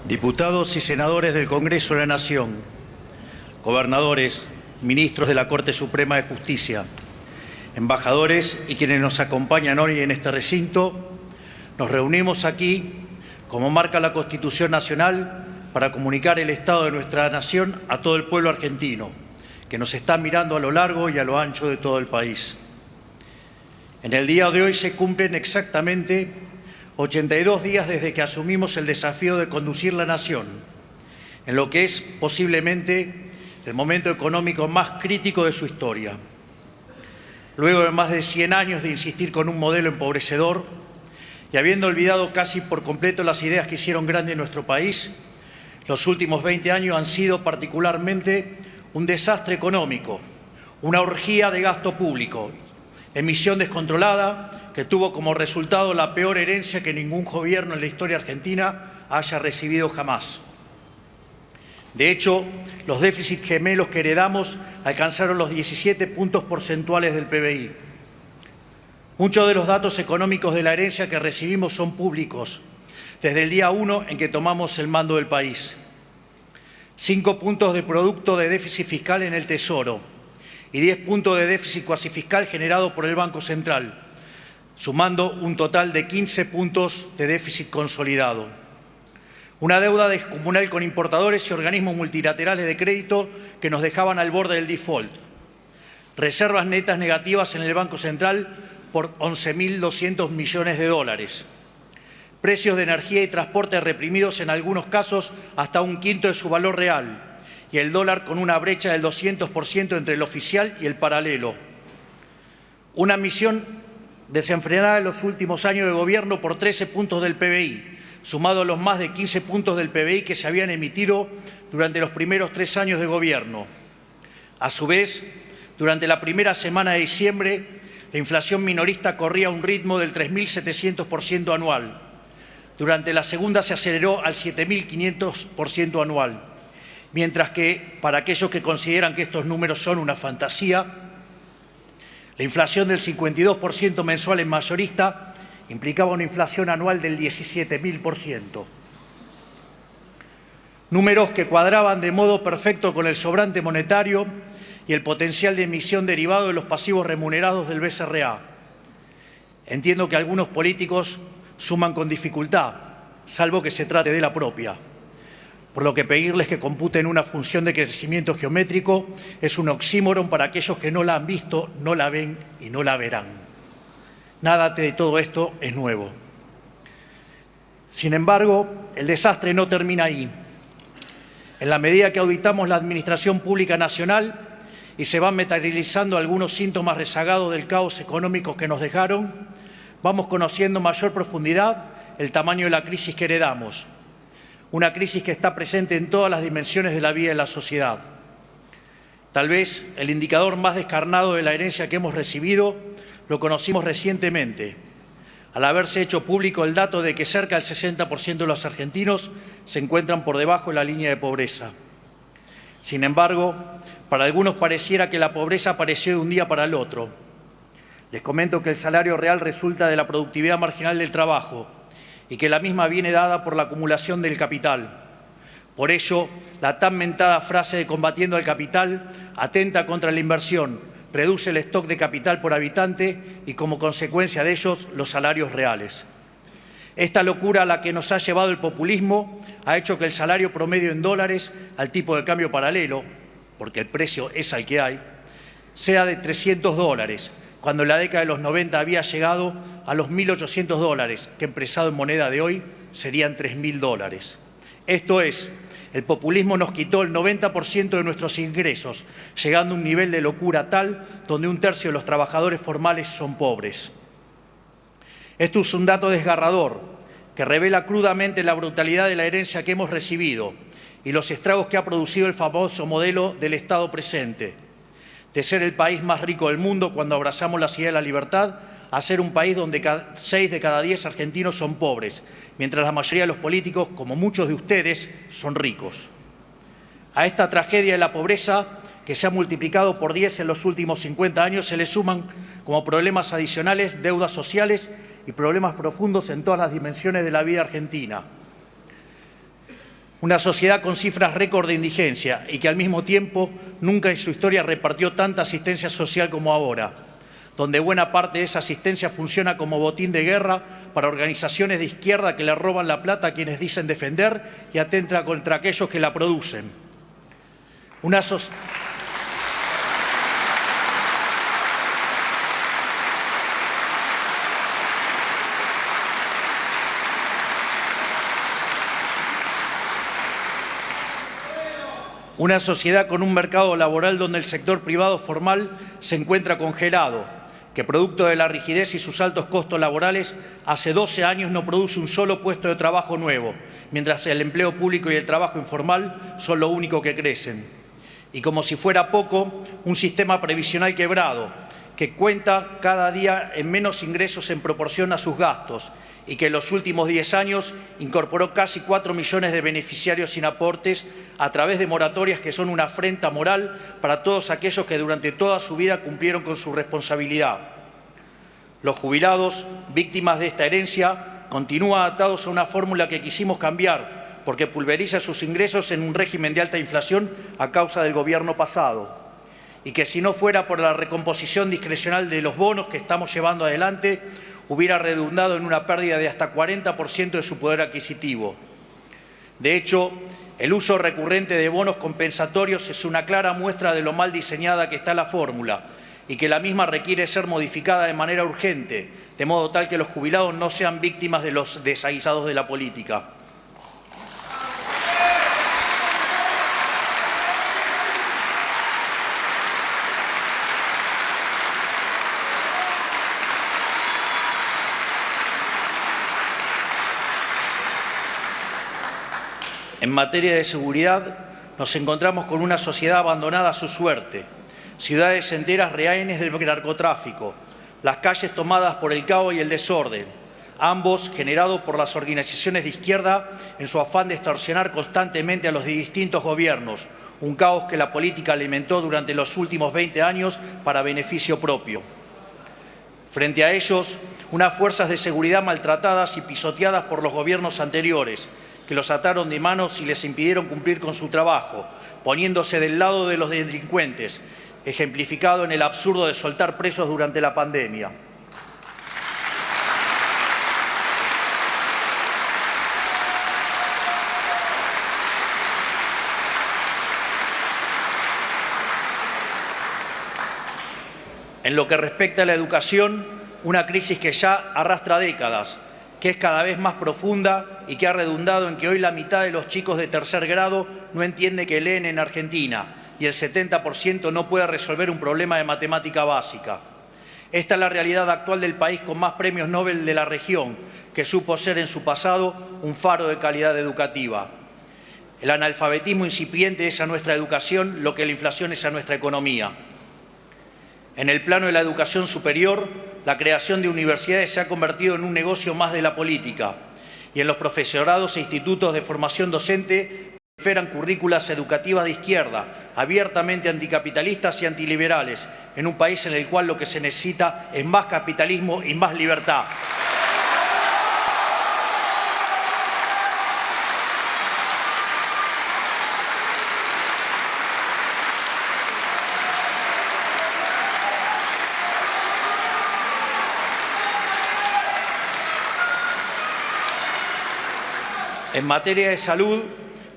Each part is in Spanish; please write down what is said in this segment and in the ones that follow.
Diputados y senadores del Congreso de la Nación, gobernadores, ministros de la Corte Suprema de Justicia, embajadores y quienes nos acompañan hoy en este recinto, nos reunimos aquí, como marca la Constitución Nacional, para comunicar el estado de nuestra nación a todo el pueblo argentino, que nos está mirando a lo largo y a lo ancho de todo el país. En el día de hoy se cumplen exactamente 82 días desde que asumimos el desafío de conducir la nación en lo que es posiblemente el momento económico más crítico de su historia. Luego de más de 100 años de insistir con un modelo empobrecedor y habiendo olvidado casi por completo las ideas que hicieron grande nuestro país, los últimos 20 años han sido particularmente un desastre económico, una orgía de gasto público, emisión descontrolada que tuvo como resultado la peor herencia que ningún gobierno en la historia argentina haya recibido jamás. De hecho, los déficits gemelos que heredamos alcanzaron los 17 puntos porcentuales del PBI. Muchos de los datos económicos de la herencia que recibimos son públicos, desde el día 1 en que tomamos el mando del país. 5 puntos de producto de déficit fiscal en el Tesoro y 10 puntos de déficit cuasi fiscal generado por el Banco Central, sumando un total de 15 puntos de déficit consolidado. Una deuda descomunal con importadores y organismos multilaterales de crédito que nos dejaban al borde del default. Reservas netas negativas en el Banco Central por 11.200 millones de dólares. Precios de energía y transporte reprimidos en algunos casos hasta un quinto de su valor real. Y el dólar con una brecha del 200% entre el oficial y el paralelo. Una emisión desenfrenada en los últimos años de gobierno por 13 puntos del PBI, sumado a los más de 15 puntos del PBI que se habían emitido durante los primeros 3 años de gobierno. A su vez, durante la primera semana de diciembre, la inflación minorista corría a un ritmo del 3.700% anual. Durante la segunda se aceleró al 7.500% anual. Mientras que, para aquellos que consideran que estos números son una fantasía, la inflación del 52% mensual en mayorista implicaba una inflación anual del 17.000%. Números que cuadraban de modo perfecto con el sobrante monetario y el potencial de emisión derivado de los pasivos remunerados del BCRA. Entiendo que algunos políticos suman con dificultad, salvo que se trate de la propia. Por lo que pedirles que computen una función de crecimiento geométrico es un oxímoron para aquellos que no la han visto, no la ven y no la verán. Nada de todo esto es nuevo. Sin embargo, el desastre no termina ahí. En la medida que auditamos la Administración Pública Nacional y se van materializando algunos síntomas rezagados del caos económico que nos dejaron, vamos conociendo en mayor profundidad el tamaño de la crisis que heredamos. Una crisis que está presente en todas las dimensiones de la vida de la sociedad. Tal vez el indicador más descarnado de la herencia que hemos recibido lo conocimos recientemente, al haberse hecho público el dato de que cerca del 60% de los argentinos se encuentran por debajo de la línea de pobreza. Sin embargo, para algunos pareciera que la pobreza apareció de un día para el otro. Les comento que el salario real resulta de la productividad marginal del trabajo, y que la misma viene dada por la acumulación del capital. Por ello, la tan mentada frase de combatiendo al capital atenta contra la inversión, reduce el stock de capital por habitante y, como consecuencia de ellos, los salarios reales. Esta locura a la que nos ha llevado el populismo ha hecho que el salario promedio en dólares al tipo de cambio paralelo, porque el precio es al que hay, sea de $300, cuando en la década de los 90 había llegado a los $1.800, que empresado en moneda de hoy serían $3.000. Esto es, el populismo nos quitó el 90% de nuestros ingresos, llegando a un nivel de locura tal donde un tercio de los trabajadores formales son pobres. Esto es un dato desgarrador que revela crudamente la brutalidad de la herencia que hemos recibido y los estragos que ha producido el famoso modelo del Estado presente, de ser el país más rico del mundo cuando abrazamos la idea de la libertad, a ser un país donde 6 de cada 10 argentinos son pobres, mientras la mayoría de los políticos, como muchos de ustedes, son ricos. A esta tragedia de la pobreza, que se ha multiplicado por 10 en los últimos 50 años, se le suman como problemas adicionales deudas sociales y problemas profundos en todas las dimensiones de la vida argentina. Una sociedad con cifras récord de indigencia y que al mismo tiempo nunca en su historia repartió tanta asistencia social como ahora, donde buena parte de esa asistencia funciona como botín de guerra para organizaciones de izquierda que le roban la plata a quienes dicen defender y atentan contra aquellos que la producen. Una sociedad con un mercado laboral donde el sector privado formal se encuentra congelado, que producto de la rigidez y sus altos costos laborales, hace 12 años no produce un solo puesto de trabajo nuevo, mientras el empleo público y el trabajo informal son lo único que crecen. Y como si fuera poco, un sistema previsional quebrado, que cuenta cada día en menos ingresos en proporción a sus gastos y que en los últimos 10 años incorporó casi 4 millones de beneficiarios sin aportes a través de moratorias que son una afrenta moral para todos aquellos que durante toda su vida cumplieron con su responsabilidad. Los jubilados, víctimas de esta herencia, continúan atados a una fórmula que quisimos cambiar porque pulveriza sus ingresos en un régimen de alta inflación a causa del gobierno pasado. Y que si no fuera por la recomposición discrecional de los bonos que estamos llevando adelante, hubiera redundado en una pérdida de hasta 40% de su poder adquisitivo. De hecho, el uso recurrente de bonos compensatorios es una clara muestra de lo mal diseñada que está la fórmula y que la misma requiere ser modificada de manera urgente, de modo tal que los jubilados no sean víctimas de los desaguisados de la política. En materia de seguridad, nos encontramos con una sociedad abandonada a su suerte, ciudades enteras rehenes del narcotráfico, las calles tomadas por el caos y el desorden, ambos generados por las organizaciones de izquierda en su afán de extorsionar constantemente a los distintos gobiernos, un caos que la política alimentó durante los últimos 20 años para beneficio propio. Frente a ellos, unas fuerzas de seguridad maltratadas y pisoteadas por los gobiernos anteriores, que los ataron de manos y les impidieron cumplir con su trabajo, poniéndose del lado de los delincuentes, ejemplificado en el absurdo de soltar presos durante la pandemia. En lo que respecta a la educación, una crisis que ya arrastra décadas, que es cada vez más profunda y que ha redundado en que hoy la mitad de los chicos de tercer grado no entiende que leen en Argentina y el 70% no puede resolver un problema de matemática básica. Esta es la realidad actual del país con más premios Nobel de la región, que supo ser en su pasado un faro de calidad educativa. El analfabetismo incipiente es a nuestra educación lo que la inflación es a nuestra economía. En el plano de la educación superior, la creación de universidades se ha convertido en un negocio más de la política y en los profesorados e institutos de formación docente proliferan currículas educativas de izquierda, abiertamente anticapitalistas y antiliberales, en un país en el cual lo que se necesita es más capitalismo y más libertad. En materia de salud,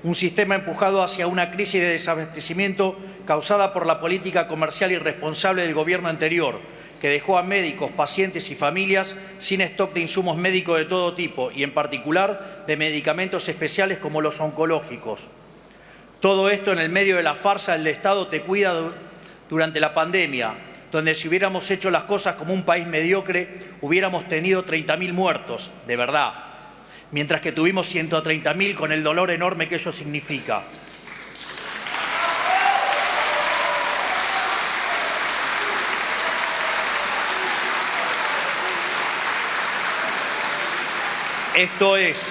un sistema empujado hacia una crisis de desabastecimiento causada por la política comercial irresponsable del gobierno anterior, que dejó a médicos, pacientes y familias sin stock de insumos médicos de todo tipo y, en particular, de medicamentos especiales como los oncológicos. Todo esto en el medio de la farsa del Estado te cuida durante la pandemia, donde si hubiéramos hecho las cosas como un país mediocre, hubiéramos tenido 30.000 muertos, de verdad, mientras que tuvimos 130.000 con el dolor enorme que ello significa. Esto es,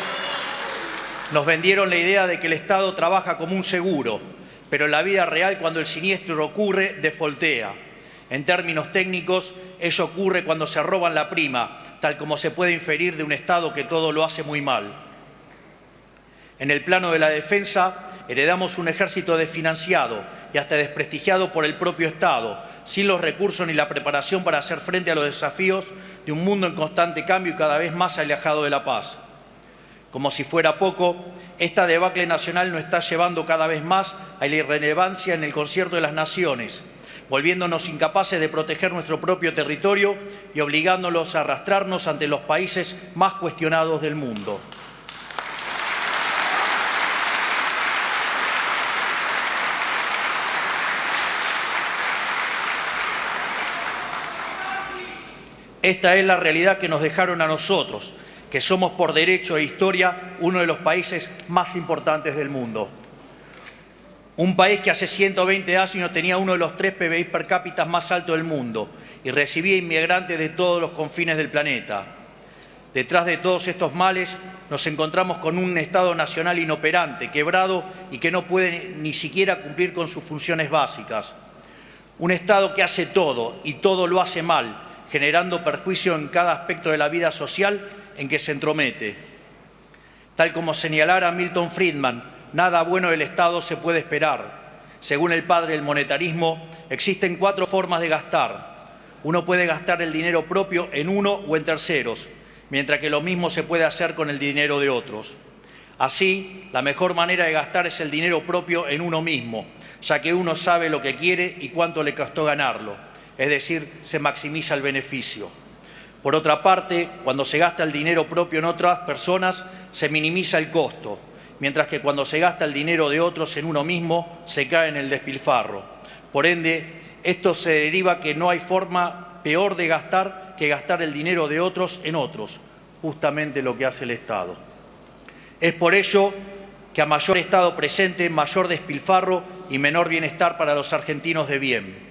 nos vendieron la idea de que el Estado trabaja como un seguro, pero en la vida real, cuando el siniestro ocurre, defoltea. En términos técnicos, ello ocurre cuando se roban la prima, tal como se puede inferir de un Estado que todo lo hace muy mal. En el plano de la defensa, heredamos un ejército desfinanciado y hasta desprestigiado por el propio Estado, sin los recursos ni la preparación para hacer frente a los desafíos de un mundo en constante cambio y cada vez más alejado de la paz. Como si fuera poco, esta debacle nacional nos está llevando cada vez más a la irrelevancia en el concierto de las naciones, volviéndonos incapaces de proteger nuestro propio territorio y obligándolos a arrastrarnos ante los países más cuestionados del mundo. Esta es la realidad que nos dejaron a nosotros, que somos por derecho e historia uno de los países más importantes del mundo. Un país que hace 120 años tenía uno de los 3 PBI per cápita más altos del mundo y recibía inmigrantes de todos los confines del planeta. Detrás de todos estos males nos encontramos con un Estado nacional inoperante, quebrado y que no puede ni siquiera cumplir con sus funciones básicas. Un Estado que hace todo y todo lo hace mal, generando perjuicio en cada aspecto de la vida social en que se entromete. Tal como señalara Milton Friedman, nada bueno del Estado se puede esperar. Según el padre del monetarismo, existen 4 formas de gastar. Uno puede gastar el dinero propio en uno o en terceros, mientras que lo mismo se puede hacer con el dinero de otros. Así, la mejor manera de gastar es el dinero propio en uno mismo, ya que uno sabe lo que quiere y cuánto le costó ganarlo. Es decir, se maximiza el beneficio. Por otra parte, cuando se gasta el dinero propio en otras personas, se minimiza el costo, mientras que cuando se gasta el dinero de otros en uno mismo, se cae en el despilfarro. Por ende, esto se deriva que no hay forma peor de gastar que gastar el dinero de otros en otros, justamente lo que hace el Estado. Es por ello que a mayor Estado presente, mayor despilfarro y menor bienestar para los argentinos de bien.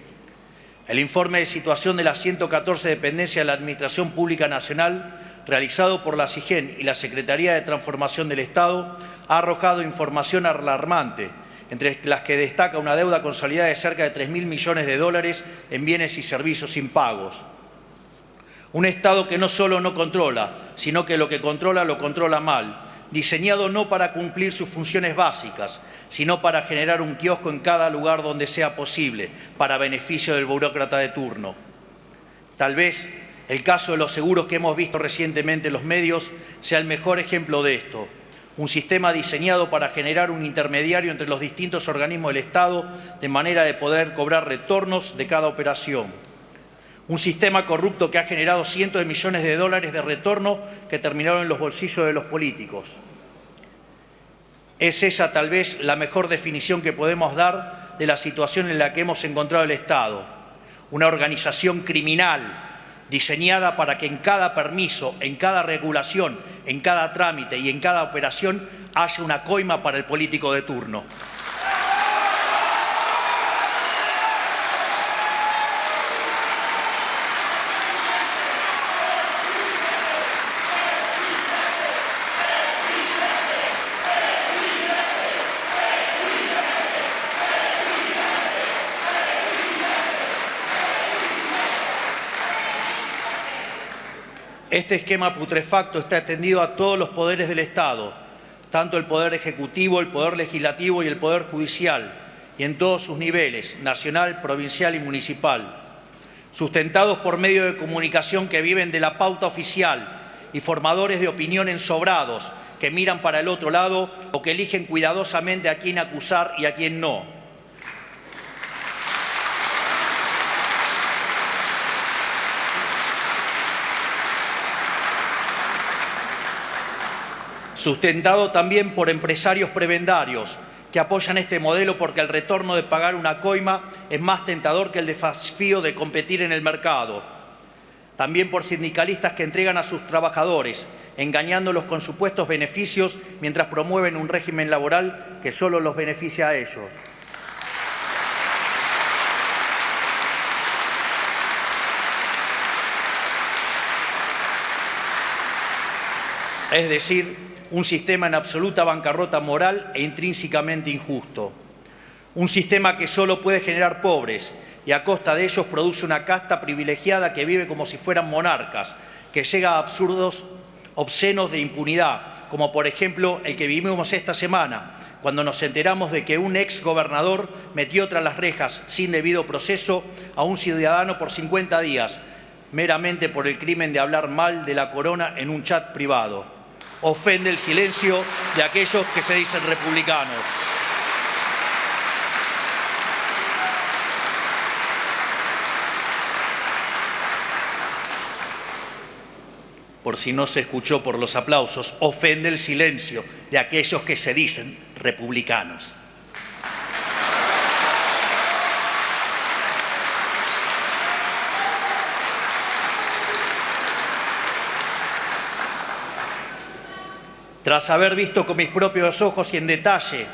El informe de situación de las 114 dependencias de la Administración Pública Nacional, realizado por la SIGEN y la Secretaría de Transformación del Estado, ha arrojado información alarmante, entre las que destaca una deuda consolidada de cerca de 3.000 millones de dólares en bienes y servicios impagos. Un Estado que no solo no controla, sino que lo que controla lo controla mal, diseñado no para cumplir sus funciones básicas, sino para generar un kiosco en cada lugar donde sea posible, para beneficio del burócrata de turno. Tal vez el caso de los seguros que hemos visto recientemente en los medios sea el mejor ejemplo de esto. Un sistema diseñado para generar un intermediario entre los distintos organismos del Estado de manera de poder cobrar retornos de cada operación. Un sistema corrupto que ha generado cientos de millones de dólares de retorno que terminaron en los bolsillos de los políticos. Es esa tal vez la mejor definición que podemos dar de la situación en la que hemos encontrado el Estado. Una organización criminal diseñada para que en cada permiso, en cada regulación, en cada trámite y en cada operación haya una coima para el político de turno. Este esquema putrefacto está extendido a todos los poderes del Estado, tanto el Poder Ejecutivo, el Poder Legislativo y el Poder Judicial, y en todos sus niveles, nacional, provincial y municipal, sustentados por medios de comunicación que viven de la pauta oficial y formadores de opinión ensobrados que miran para el otro lado o que eligen cuidadosamente a quién acusar y a quién no. Sustentado también por empresarios prebendarios que apoyan este modelo porque el retorno de pagar una coima es más tentador que el desafío de competir en el mercado. También por sindicalistas que entregan a sus trabajadores, engañándolos con supuestos beneficios mientras promueven un régimen laboral que solo los beneficia a ellos. Es decir, un sistema en absoluta bancarrota moral e intrínsecamente injusto. Un sistema que solo puede generar pobres y a costa de ellos produce una casta privilegiada que vive como si fueran monarcas, que llega a absurdos obscenos de impunidad, como por ejemplo el que vivimos esta semana, cuando nos enteramos de que un ex gobernador metió tras las rejas sin debido proceso a un ciudadano por 50 días, meramente por el crimen de hablar mal de la corona en un chat privado. Ofende el silencio de aquellos que se dicen republicanos. Por si no se escuchó por los aplausos, ofende el silencio de aquellos que se dicen republicanos. Tras haber visto con mis propios ojos y en detalle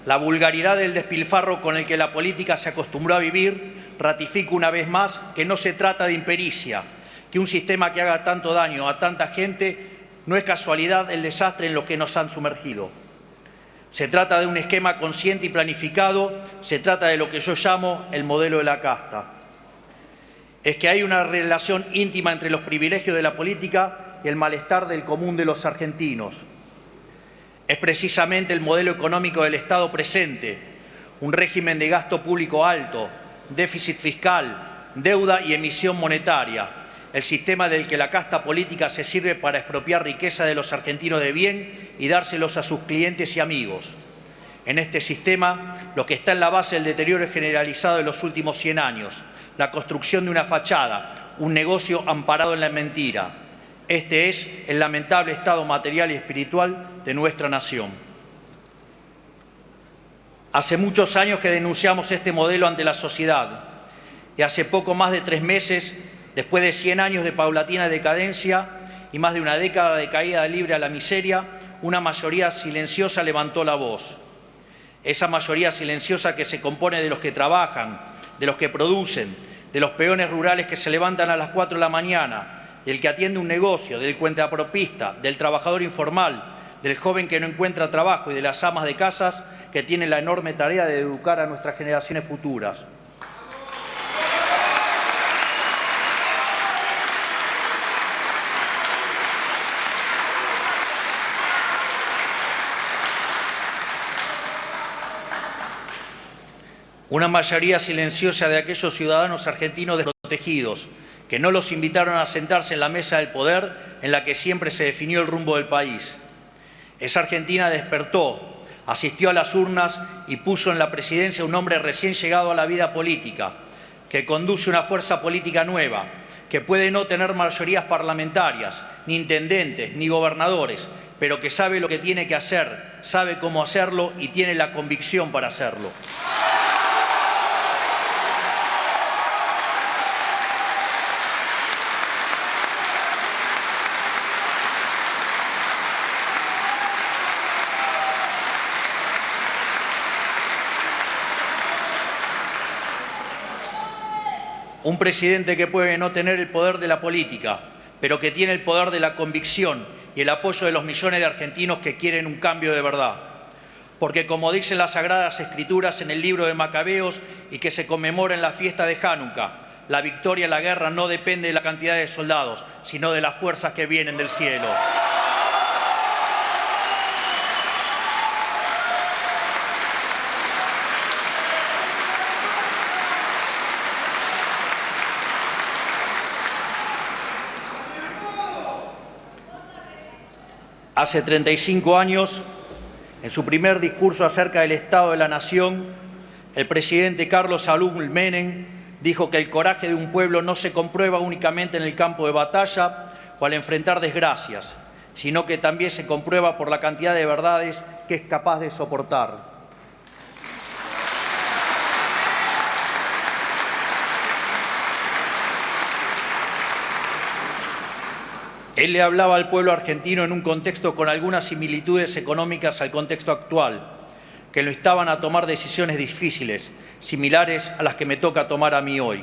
la vulgaridad del despilfarro con el que la política se acostumbró a vivir, ratifico una vez más que no se trata de impericia, que un sistema que haga tanto daño a tanta gente no es casualidad el desastre en lo que nos han sumergido. Se trata de un esquema consciente y planificado, se trata de lo que yo llamo el modelo de la casta. Es que hay una relación íntima entre los privilegios de la política y el malestar del común de los argentinos. Es precisamente el modelo económico del Estado presente, un régimen de gasto público alto, déficit fiscal, deuda y emisión monetaria, el sistema del que la casta política se sirve para expropiar riqueza de los argentinos de bien y dárselos a sus clientes y amigos. En este sistema, lo que está en la base del deterioro generalizado de los últimos 100 años, la construcción de una fachada, un negocio amparado en la mentira. Este es el lamentable estado material y espiritual de nuestra nación. Hace muchos años que denunciamos este modelo ante la sociedad y hace poco más de 3 meses, después de 100 años de paulatina decadencia y más de una década de caída libre a la miseria, una mayoría silenciosa levantó la voz. Esa mayoría silenciosa que se compone de los que trabajan, de los que producen, de los peones rurales que se levantan a las 4 de la mañana, del que atiende un negocio, del cuentapropista, del trabajador informal, del joven que no encuentra trabajo y de las amas de casas que tienen la enorme tarea de educar a nuestras generaciones futuras. Una mayoría silenciosa de aquellos ciudadanos argentinos desprotegidos que no los invitaron a sentarse en la mesa del poder en la que siempre se definió el rumbo del país. Esa Argentina despertó, asistió a las urnas y puso en la presidencia un hombre recién llegado a la vida política, que conduce una fuerza política nueva, que puede no tener mayorías parlamentarias, ni intendentes, ni gobernadores, pero que sabe lo que tiene que hacer, sabe cómo hacerlo y tiene la convicción para hacerlo. Un presidente que puede no tener el poder de la política, pero que tiene el poder de la convicción y el apoyo de los millones de argentinos que quieren un cambio de verdad. Porque como dicen las Sagradas Escrituras en el libro de Macabeos y que se conmemora en la fiesta de Hanukkah, la victoria en la guerra no depende de la cantidad de soldados, sino de las fuerzas que vienen del cielo. Hace 35 años, en su primer discurso acerca del Estado de la Nación, el presidente Carlos Saúl Menem dijo que el coraje de un pueblo no se comprueba únicamente en el campo de batalla o al enfrentar desgracias, sino que también se comprueba por la cantidad de verdades que es capaz de soportar. Él le hablaba al pueblo argentino en un contexto con algunas similitudes económicas al contexto actual, que lo instaban a tomar decisiones difíciles, similares a las que me toca tomar a mí hoy.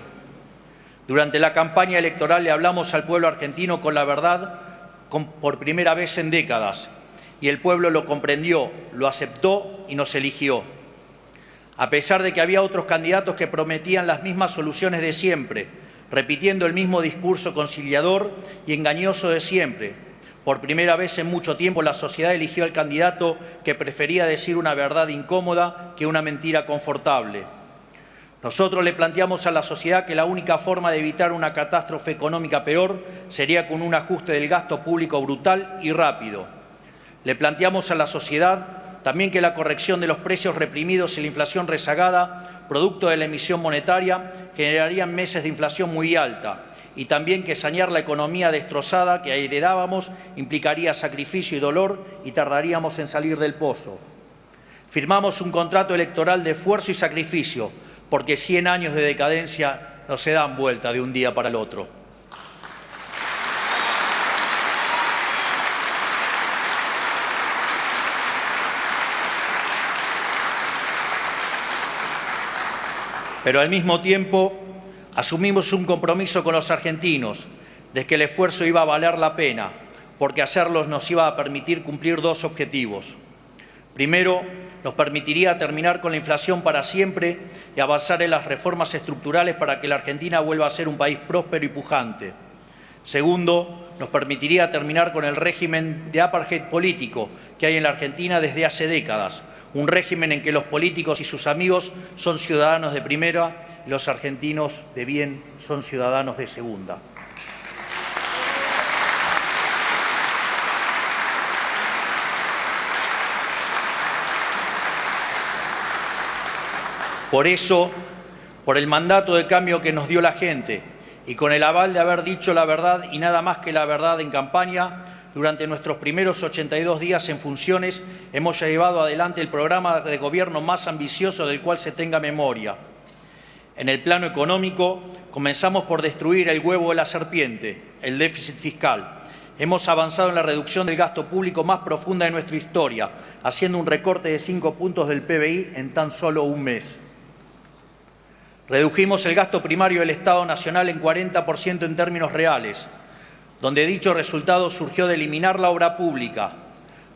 Durante la campaña electoral le hablamos al pueblo argentino con la verdad por primera vez en décadas, y el pueblo lo comprendió, lo aceptó y nos eligió. A pesar de que había otros candidatos que prometían las mismas soluciones de siempre, repitiendo el mismo discurso conciliador y engañoso de siempre, Por primera vez en mucho tiempo la sociedad eligió al candidato que prefería decir una verdad incómoda que una mentira confortable. Nosotros le planteamos a la sociedad que la única forma de evitar una catástrofe económica peor sería con un ajuste del gasto público brutal y rápido. Le planteamos a la sociedad también que la corrección de los precios reprimidos y la inflación rezagada, producto de la emisión monetaria, generarían meses de inflación muy alta, y también que sanear la economía destrozada que heredábamos implicaría sacrificio y dolor y tardaríamos en salir del pozo. Firmamos un contrato electoral de esfuerzo y sacrificio, porque 100 años de decadencia no se dan vuelta de un día para el otro. Pero al mismo tiempo asumimos un compromiso con los argentinos de que el esfuerzo iba a valer la pena, porque hacerlo nos iba a permitir cumplir dos objetivos. Primero, nos permitiría terminar con la inflación para siempre y avanzar en las reformas estructurales para que la Argentina vuelva a ser un país próspero y pujante. Segundo, nos permitiría terminar con el régimen de apartheid político que hay en la Argentina desde hace décadas, un régimen en que los políticos y sus amigos son ciudadanos de primera y los argentinos de bien son ciudadanos de segunda. Por eso, por el mandato de cambio que nos dio la gente y con el aval de haber dicho la verdad y nada más que la verdad en campaña, durante nuestros primeros 82 días en funciones hemos llevado adelante el programa de gobierno más ambicioso del cual se tenga memoria. En el plano económico, comenzamos por destruir el huevo de la serpiente, el déficit fiscal. Hemos avanzado en la reducción del gasto público más profunda de nuestra historia, haciendo un recorte de 5 puntos del PBI en tan solo un mes. Redujimos el gasto primario del Estado Nacional en 40% en términos reales, donde dicho resultado surgió de eliminar la obra pública,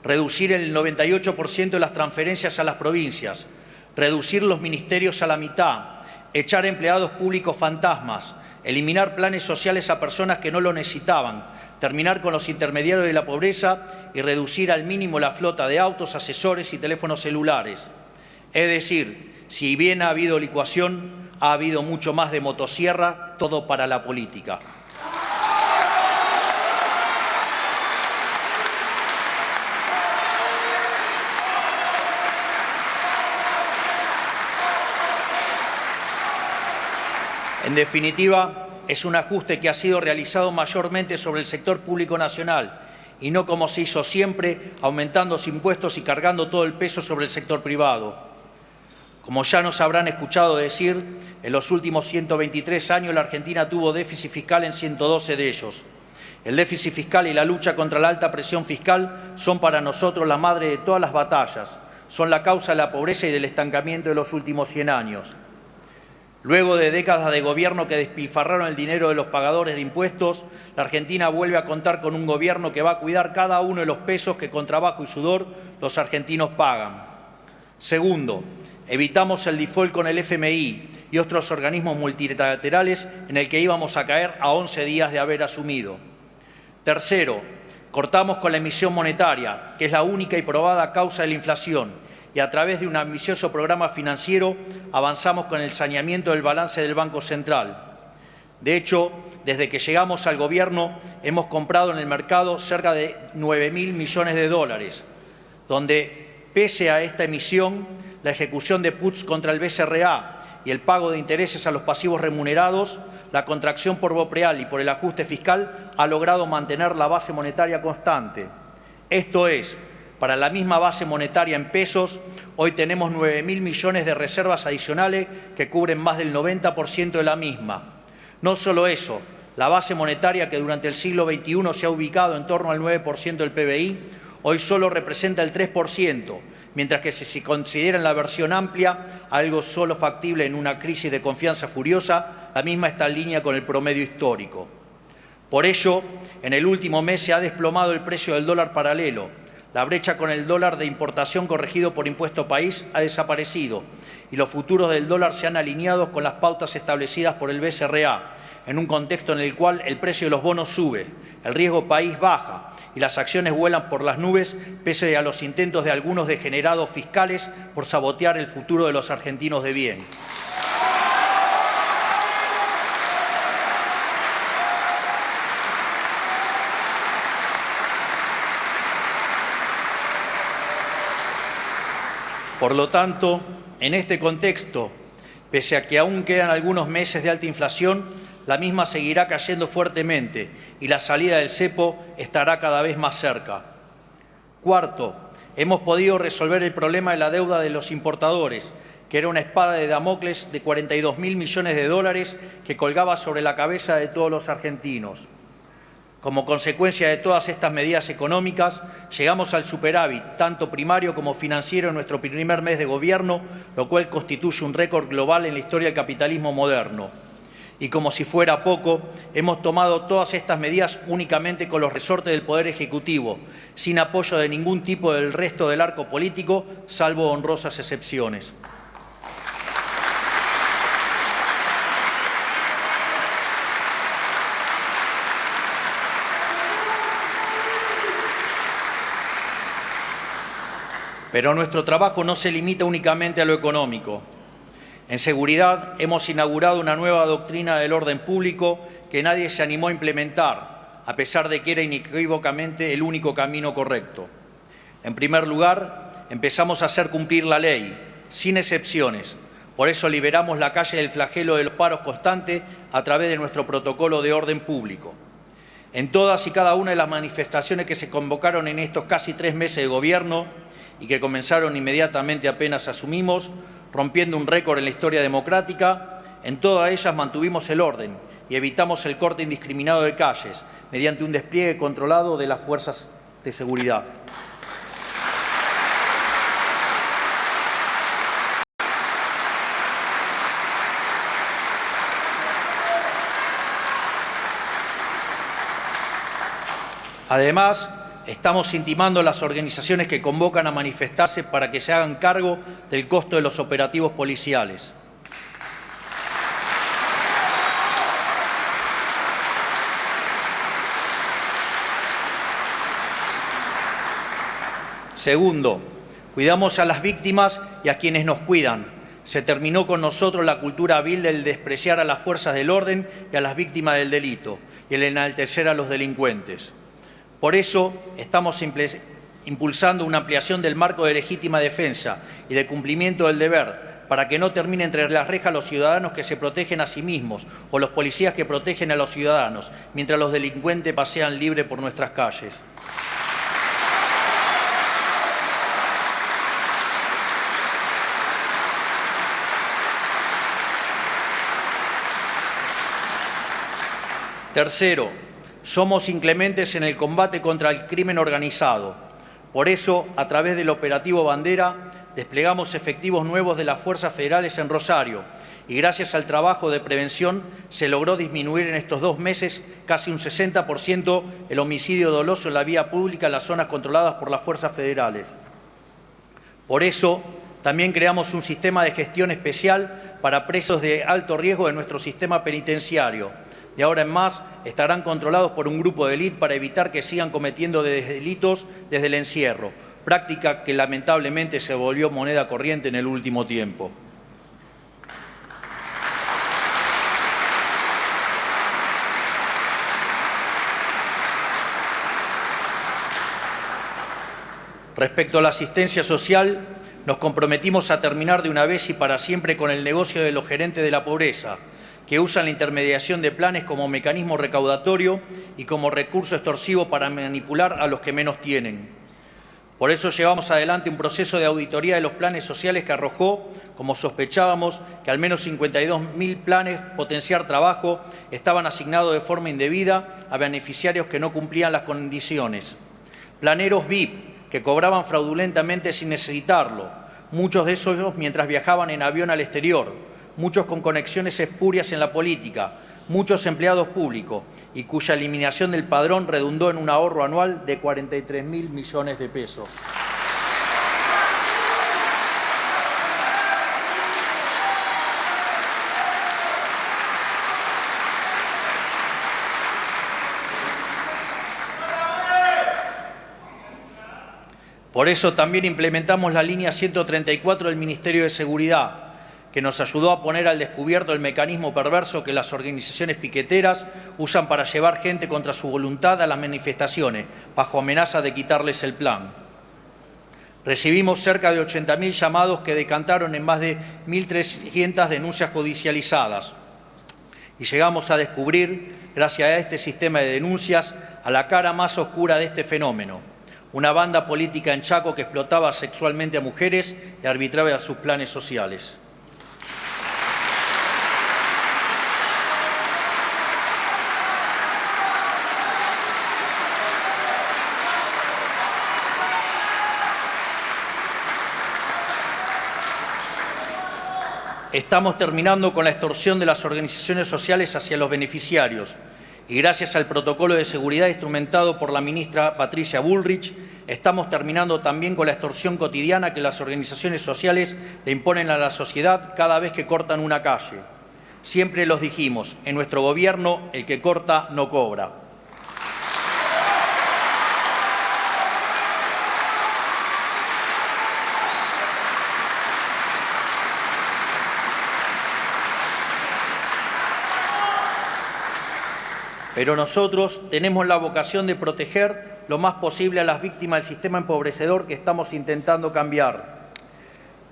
reducir el 98% de las transferencias a las provincias, reducir los ministerios a la mitad, echar empleados públicos fantasmas, eliminar planes sociales a personas que no lo necesitaban, terminar con los intermediarios de la pobreza y reducir al mínimo la flota de autos, asesores y teléfonos celulares. Es decir, si bien ha habido licuación, ha habido mucho más de motosierra, todo para la política. En definitiva, es un ajuste que ha sido realizado mayormente sobre el sector público nacional y no como se hizo siempre, aumentando los impuestos y cargando todo el peso sobre el sector privado. Como ya nos habrán escuchado decir, en los últimos 123 años la Argentina tuvo déficit fiscal en 112 de ellos. El déficit fiscal y la lucha contra la alta presión fiscal son para nosotros la madre de todas las batallas, son la causa de la pobreza y del estancamiento de los últimos 100 años. Luego de décadas de gobierno que despilfarraron el dinero de los pagadores de impuestos, la Argentina vuelve a contar con un gobierno que va a cuidar cada uno de los pesos que con trabajo y sudor los argentinos pagan. Segundo, evitamos el default con el FMI y otros organismos multilaterales en el que íbamos a caer a 11 días de haber asumido. Tercero, cortamos con la emisión monetaria, que es la única y probada causa de la inflación, y a través de un ambicioso programa financiero avanzamos con el saneamiento del balance del Banco Central. De hecho, desde que llegamos al gobierno hemos comprado en el mercado cerca de 9.000 millones de dólares, donde, pese a esta emisión, la ejecución de puts contra el BCRA y el pago de intereses a los pasivos remunerados, la contracción por BOPREAL y por el ajuste fiscal ha logrado mantener la base monetaria constante. Esto es, para la misma base monetaria en pesos, hoy tenemos 9.000 millones de reservas adicionales que cubren más del 90% de la misma. No solo eso, la base monetaria que durante el siglo XXI se ha ubicado en torno al 9% del PBI, hoy solo representa el 3%, mientras que si se considera en la versión amplia algo solo factible en una crisis de confianza furiosa, la misma está en línea con el promedio histórico. Por ello, en el último mes se ha desplomado el precio del dólar paralelo. La brecha con el dólar de importación corregido por impuesto país ha desaparecido y los futuros del dólar se han alineado con las pautas establecidas por el BCRA, en un contexto en el cual el precio de los bonos sube, el riesgo país baja y las acciones vuelan por las nubes pese a los intentos de algunos degenerados fiscales por sabotear el futuro de los argentinos de bien. Por lo tanto, en este contexto, pese a que aún quedan algunos meses de alta inflación, la misma seguirá cayendo fuertemente y la salida del cepo estará cada vez más cerca. Cuarto, hemos podido resolver el problema de la deuda de los importadores, que era una espada de Damocles de 42.000 millones de dólares que colgaba sobre la cabeza de todos los argentinos. Como consecuencia de todas estas medidas económicas, llegamos al superávit, tanto primario como financiero, en nuestro primer mes de gobierno, lo cual constituye un récord global en la historia del capitalismo moderno. Y como si fuera poco, hemos tomado todas estas medidas únicamente con los resortes del Poder Ejecutivo, sin apoyo de ningún tipo del resto del arco político, salvo honrosas excepciones. Pero nuestro trabajo no se limita únicamente a lo económico. En seguridad hemos inaugurado una nueva doctrina del orden público que nadie se animó a implementar, a pesar de que era inequívocamente el único camino correcto. En primer lugar, empezamos a hacer cumplir la ley, sin excepciones. Por eso liberamos la calle del flagelo de los paros constantes a través de nuestro protocolo de orden público. En todas y cada una de las manifestaciones que se convocaron en estos casi 3 meses de gobierno y que comenzaron inmediatamente apenas asumimos, rompiendo un récord en la historia democrática, en todas ellas mantuvimos el orden y evitamos el corte indiscriminado de calles mediante un despliegue controlado de las fuerzas de seguridad. Además, estamos intimando a las organizaciones que convocan a manifestarse para que se hagan cargo del costo de los operativos policiales. Segundo, cuidamos a las víctimas y a quienes nos cuidan. Se terminó con nosotros la cultura vil del despreciar a las fuerzas del orden y a las víctimas del delito y el enaltecer a los delincuentes. Por eso estamos impulsando una ampliación del marco de legítima defensa y de cumplimiento del deber para que no terminen entre las rejas los ciudadanos que se protegen a sí mismos o los policías que protegen a los ciudadanos, mientras los delincuentes pasean libres por nuestras calles. Tercero, somos inclementes en el combate contra el crimen organizado. Por eso, a través del operativo Bandera, desplegamos efectivos nuevos de las fuerzas federales en Rosario y gracias al trabajo de prevención se logró disminuir en estos 2 meses casi un 60% el homicidio doloso en la vía pública en las zonas controladas por las fuerzas federales. Por eso, también creamos un sistema de gestión especial para presos de alto riesgo de nuestro sistema penitenciario. De ahora en más estarán controlados por un grupo de élite para evitar que sigan cometiendo delitos desde el encierro, práctica que lamentablemente se volvió moneda corriente en el último tiempo. Respecto a la asistencia social, nos comprometimos a terminar de una vez y para siempre con el negocio de los gerentes de la pobreza, que usan la intermediación de planes como mecanismo recaudatorio y como recurso extorsivo para manipular a los que menos tienen. Por eso llevamos adelante un proceso de auditoría de los planes sociales que arrojó, como sospechábamos, que al menos 52.000 planes potenciar trabajo estaban asignados de forma indebida a beneficiarios que no cumplían las condiciones. Planeros VIP que cobraban fraudulentamente sin necesitarlo, muchos de esos mientras viajaban en avión al exterior, muchos con conexiones espurias en la política, muchos empleados públicos y cuya eliminación del padrón redundó en un ahorro anual de 43.000 millones de pesos. Por eso también implementamos la línea 134 del Ministerio de Seguridad, que nos ayudó a poner al descubierto el mecanismo perverso que las organizaciones piqueteras usan para llevar gente contra su voluntad a las manifestaciones, bajo amenaza de quitarles el plan. Recibimos cerca de 80.000 llamados que decantaron en más de 1.300 denuncias judicializadas. Y llegamos a descubrir, gracias a este sistema de denuncias, a la cara más oscura de este fenómeno: una banda política en Chaco que explotaba sexualmente a mujeres y arbitraba sus planes sociales. Estamos terminando con la extorsión de las organizaciones sociales hacia los beneficiarios y gracias al protocolo de seguridad instrumentado por la ministra Patricia Bullrich, estamos terminando también con la extorsión cotidiana que las organizaciones sociales le imponen a la sociedad cada vez que cortan una calle. Siempre los dijimos, en nuestro gobierno el que corta no cobra. Pero nosotros tenemos la vocación de proteger lo más posible a las víctimas del sistema empobrecedor que estamos intentando cambiar.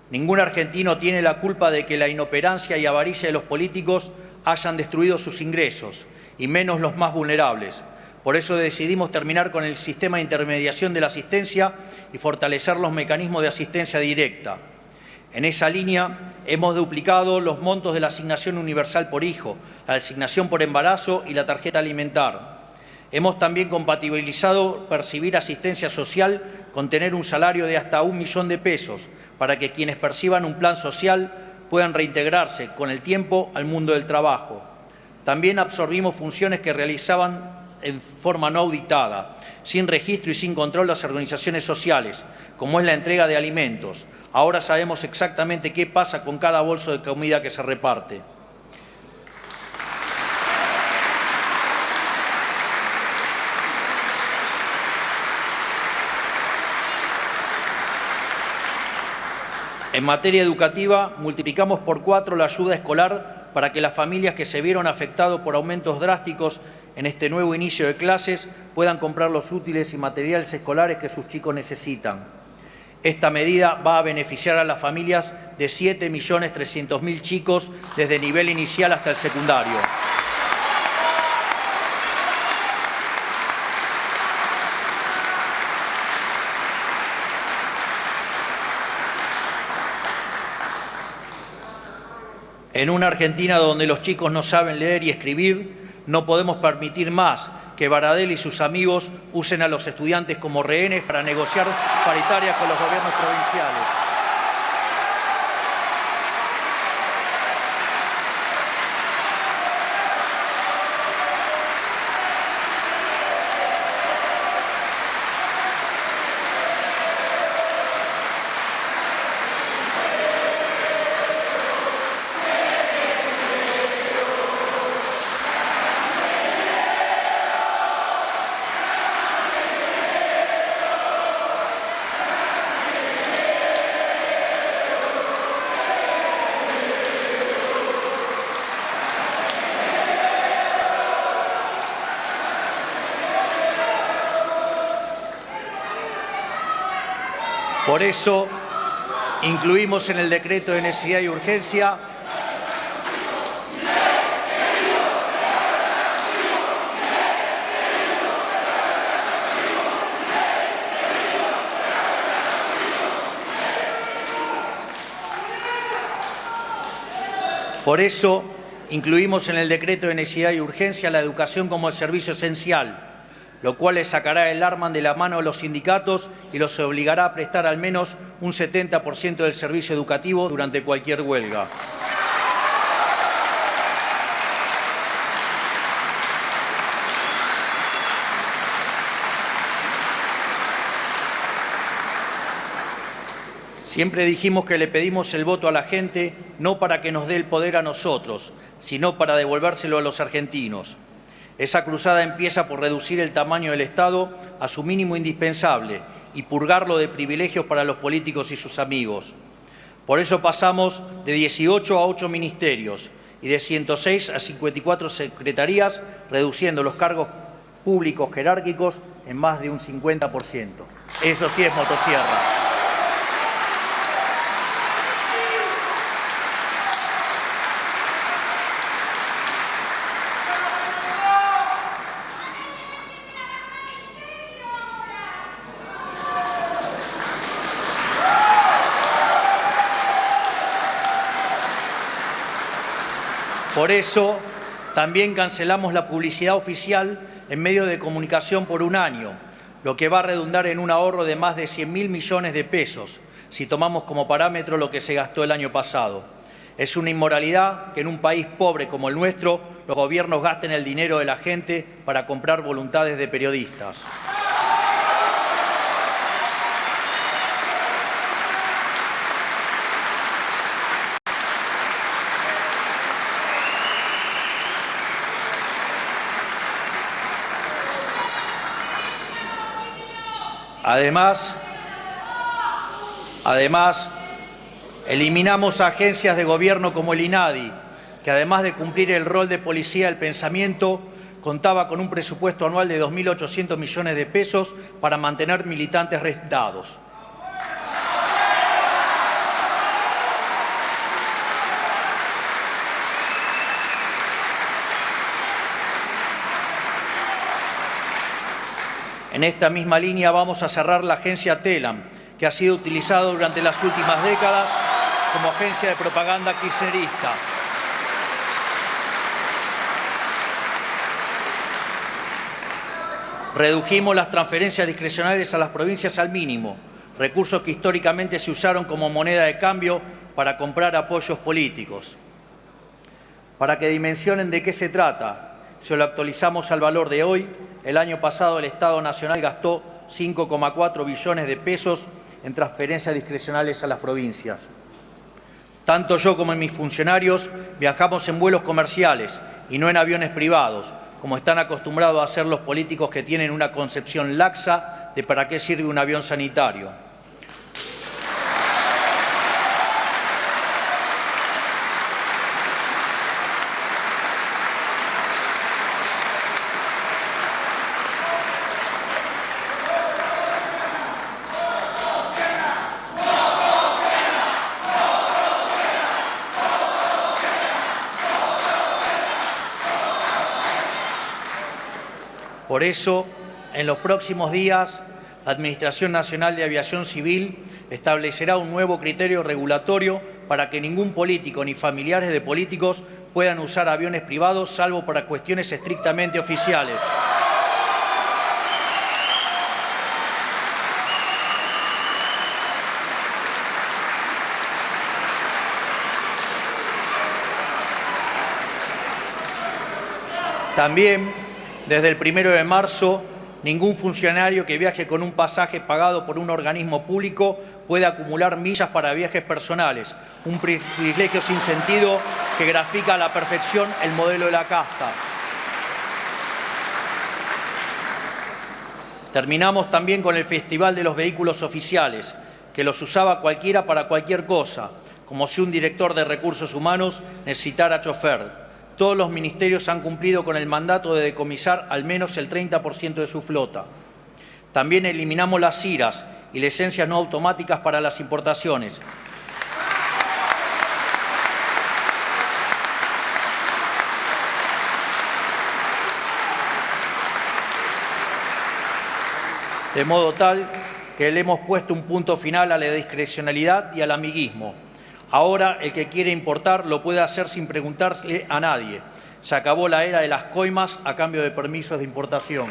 Ningún argentino tiene la culpa de que la inoperancia y avaricia de los políticos hayan destruido sus ingresos, y menos los más vulnerables. Por eso decidimos terminar con el sistema de intermediación de la asistencia y fortalecer los mecanismos de asistencia directa. En esa línea hemos duplicado los montos de la asignación universal por hijo, la asignación por embarazo y la tarjeta alimentar. Hemos también compatibilizado percibir asistencia social con tener un salario de hasta 1 millón de pesos para que quienes perciban un plan social puedan reintegrarse con el tiempo al mundo del trabajo. También absorbimos funciones que realizaban en forma no auditada, sin registro y sin control las organizaciones sociales, como es la entrega de alimentos. Ahora sabemos exactamente qué pasa con cada bolso de comida que se reparte. En materia educativa, multiplicamos por 4 la ayuda escolar para que las familias que se vieron afectadas por aumentos drásticos en este nuevo inicio de clases puedan comprar los útiles y materiales escolares que sus chicos necesitan. Esta medida va a beneficiar a las familias de 7.300.000 chicos desde el nivel inicial hasta el secundario. En una Argentina donde los chicos no saben leer y escribir, no podemos permitir más que Baradel y sus amigos usen a los estudiantes como rehenes para negociar paritarias con los gobiernos provinciales. Por eso, incluimos en el decreto de necesidad y urgencia la educación como el servicio esencial, lo cual les sacará el arma de la mano a los sindicatos y los obligará a prestar al menos un 70% del servicio educativo durante cualquier huelga. Siempre dijimos que le pedimos el voto a la gente no para que nos dé el poder a nosotros, sino para devolvérselo a los argentinos. Esa cruzada empieza por reducir el tamaño del Estado a su mínimo indispensable y purgarlo de privilegios para los políticos y sus amigos. Por eso pasamos de 18 a 8 ministerios y de 106 a 54 secretarías, reduciendo los cargos públicos jerárquicos en más de un 50%. Eso sí es motosierra. Por eso, también cancelamos la publicidad oficial en medios de comunicación por un año, lo que va a redundar en un ahorro de más de 100.000 millones de pesos, si tomamos como parámetro lo que se gastó el año pasado. Es una inmoralidad que en un país pobre como el nuestro, los gobiernos gasten el dinero de la gente para comprar voluntades de periodistas. Además, eliminamos agencias de gobierno como el INADI, que además de cumplir el rol de policía del pensamiento, contaba con un presupuesto anual de 2.800 millones de pesos para mantener militantes arrestados. En esta misma línea vamos a cerrar la agencia TELAM, que ha sido utilizada durante las últimas décadas como agencia de propaganda kirchnerista. Redujimos las transferencias discrecionales a las provincias al mínimo, recursos que históricamente se usaron como moneda de cambio para comprar apoyos políticos. Para que dimensionen de qué se trata, si lo actualizamos al valor de hoy, el año pasado el Estado Nacional gastó 5,4 billones de pesos en transferencias discrecionales a las provincias. Tanto yo como mis funcionarios viajamos en vuelos comerciales y no en aviones privados, como están acostumbrados a hacer los políticos que tienen una concepción laxa de para qué sirve un avión sanitario. Por eso, en los próximos días, la Administración Nacional de Aviación Civil establecerá un nuevo criterio regulatorio para que ningún político ni familiares de políticos puedan usar aviones privados, salvo para cuestiones estrictamente oficiales. También, desde el 1 de marzo, ningún funcionario que viaje con un pasaje pagado por un organismo público puede acumular millas para viajes personales, un privilegio sin sentido que grafica a la perfección el modelo de la casta. Terminamos también con el Festival de los Vehículos Oficiales, que los usaba cualquiera para cualquier cosa, como si un director de recursos humanos necesitara chofer. Todos los ministerios han cumplido con el mandato de decomisar al menos el 30% de su flota. También eliminamos las CIRAs y licencias no automáticas para las importaciones. De modo tal que le hemos puesto un punto final a la discrecionalidad y al amiguismo. Ahora, el que quiere importar lo puede hacer sin preguntarle a nadie. Se acabó la era de las coimas a cambio de permisos de importación.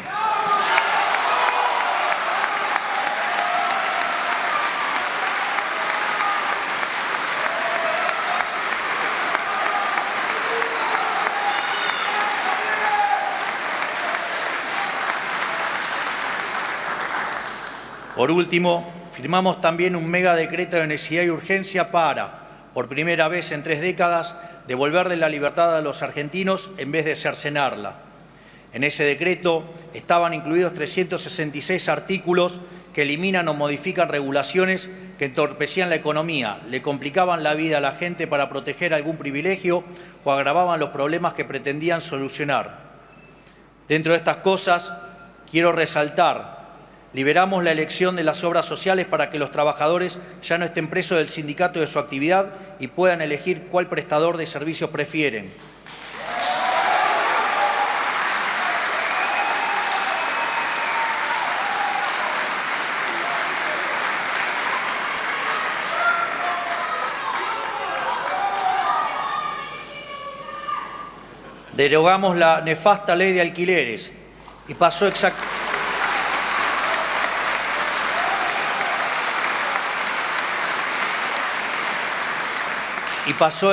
Por último, firmamos también un mega decreto de necesidad y urgencia para, por primera vez en 3 décadas, devolverle la libertad a los argentinos en vez de cercenarla. En ese decreto estaban incluidos 366 artículos que eliminan o modifican regulaciones que entorpecían la economía, le complicaban la vida a la gente para proteger algún privilegio o agravaban los problemas que pretendían solucionar. Dentro de estas cosas, quiero resaltar: liberamos la elección de las obras sociales para que los trabajadores ya no estén presos del sindicato de su actividad y puedan elegir cuál prestador de servicios prefieren. Derogamos la nefasta ley de alquileres y pasó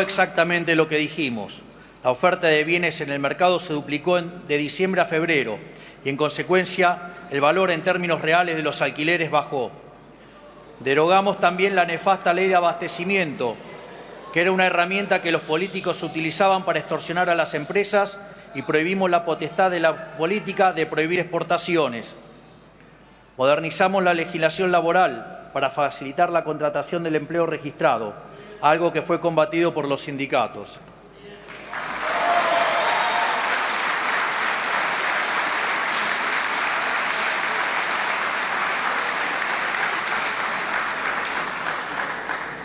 exactamente lo que dijimos. La oferta de bienes en el mercado se duplicó de diciembre a febrero y, en consecuencia, el valor en términos reales de los alquileres bajó. Derogamos también la nefasta ley de abastecimiento, que era una herramienta que los políticos utilizaban para extorsionar a las empresas, y prohibimos la potestad de la política de prohibir exportaciones. Modernizamos la legislación laboral para facilitar la contratación del empleo registrado, algo que fue combatido por los sindicatos.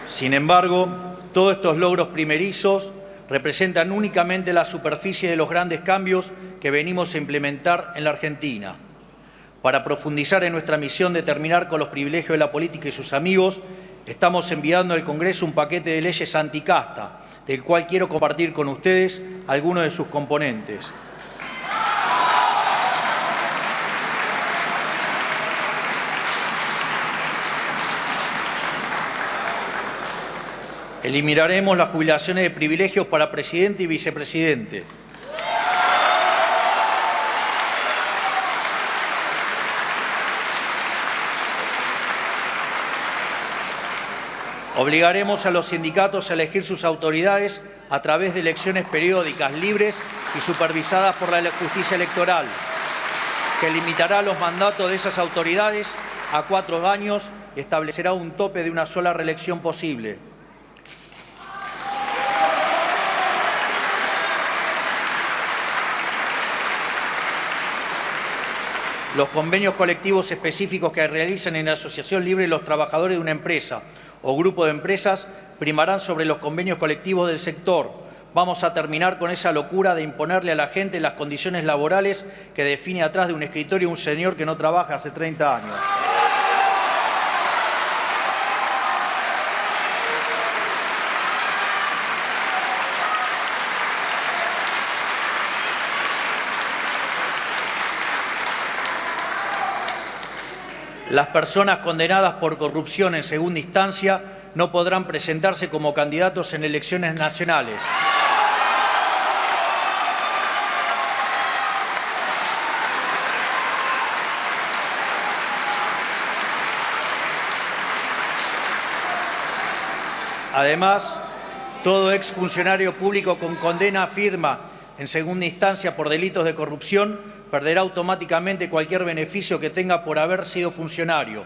Sin embargo, todos estos logros primerizos representan únicamente la superficie de los grandes cambios que venimos a implementar en la Argentina. Para profundizar en nuestra misión de terminar con los privilegios de la política y sus amigos, estamos enviando al Congreso un paquete de leyes anticasta, del cual quiero compartir con ustedes algunos de sus componentes. Eliminaremos las jubilaciones de privilegios para presidente y vicepresidente. Obligaremos a los sindicatos a elegir sus autoridades a través de elecciones periódicas, libres y supervisadas por la justicia electoral, que limitará los mandatos de esas autoridades a 4 años y establecerá un tope de una sola reelección posible. Los convenios colectivos específicos que realizan en la asociación libre los trabajadores de una empresa o grupo de empresas primarán sobre los convenios colectivos del sector. Vamos a terminar con esa locura de imponerle a la gente las condiciones laborales que define atrás de un escritorio un señor que no trabaja hace 30 años. Las personas condenadas por corrupción en segunda instancia no podrán presentarse como candidatos en elecciones nacionales. Además, todo exfuncionario público con condena firme en segunda instancia por delitos de corrupción perderá automáticamente cualquier beneficio que tenga por haber sido funcionario.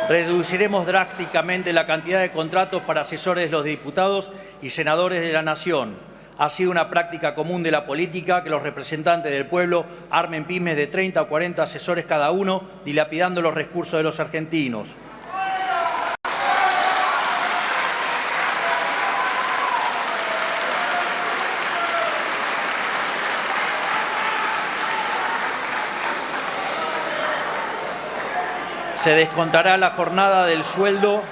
Reduciremos drásticamente la cantidad de contratos para asesores de los diputados y senadores de la Nación. Ha sido una práctica común de la política que los representantes del pueblo armen pymes de 30 o 40 asesores cada uno, dilapidando los recursos de los argentinos. Se descontará la jornada del sueldo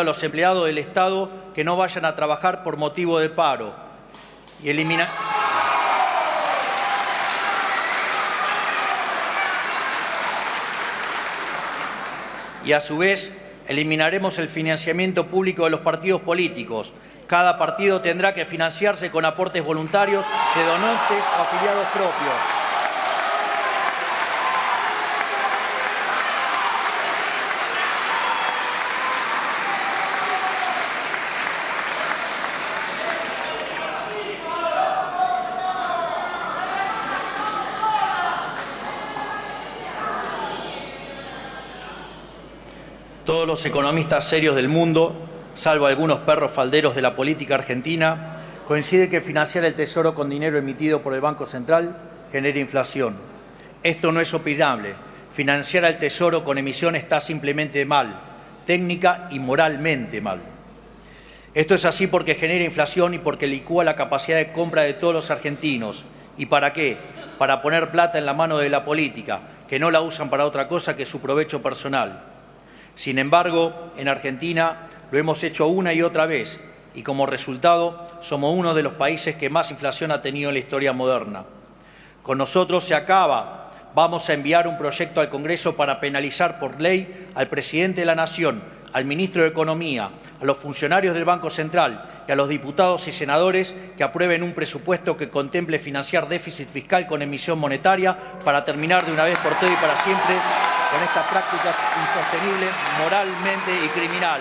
a los empleados del Estado que no vayan a trabajar por motivo de paro y a su vez eliminaremos el financiamiento público de los partidos políticos. Cada partido tendrá que financiarse con aportes voluntarios de donantes o afiliados propios. Todos los economistas serios del mundo, salvo algunos perros falderos de la política argentina, coinciden que financiar el Tesoro con dinero emitido por el Banco Central genera inflación. Esto no es opinable. Financiar al Tesoro con emisión está simplemente mal, técnica y moralmente mal. Esto es así porque genera inflación y porque licúa la capacidad de compra de todos los argentinos. ¿Y para qué? Para poner plata en la mano de la política, que no la usan para otra cosa que su provecho personal. Sin embargo, en Argentina lo hemos hecho una y otra vez y como resultado somos uno de los países que más inflación ha tenido en la historia moderna. Con nosotros se acaba. Vamos a enviar un proyecto al Congreso para penalizar por ley al presidente de la Nación, al ministro de Economía, a los funcionarios del Banco Central y a los diputados y senadores que aprueben un presupuesto que contemple financiar déficit fiscal con emisión monetaria para terminar de una vez por todas y para siempre con estas prácticas insostenibles moralmente y criminal.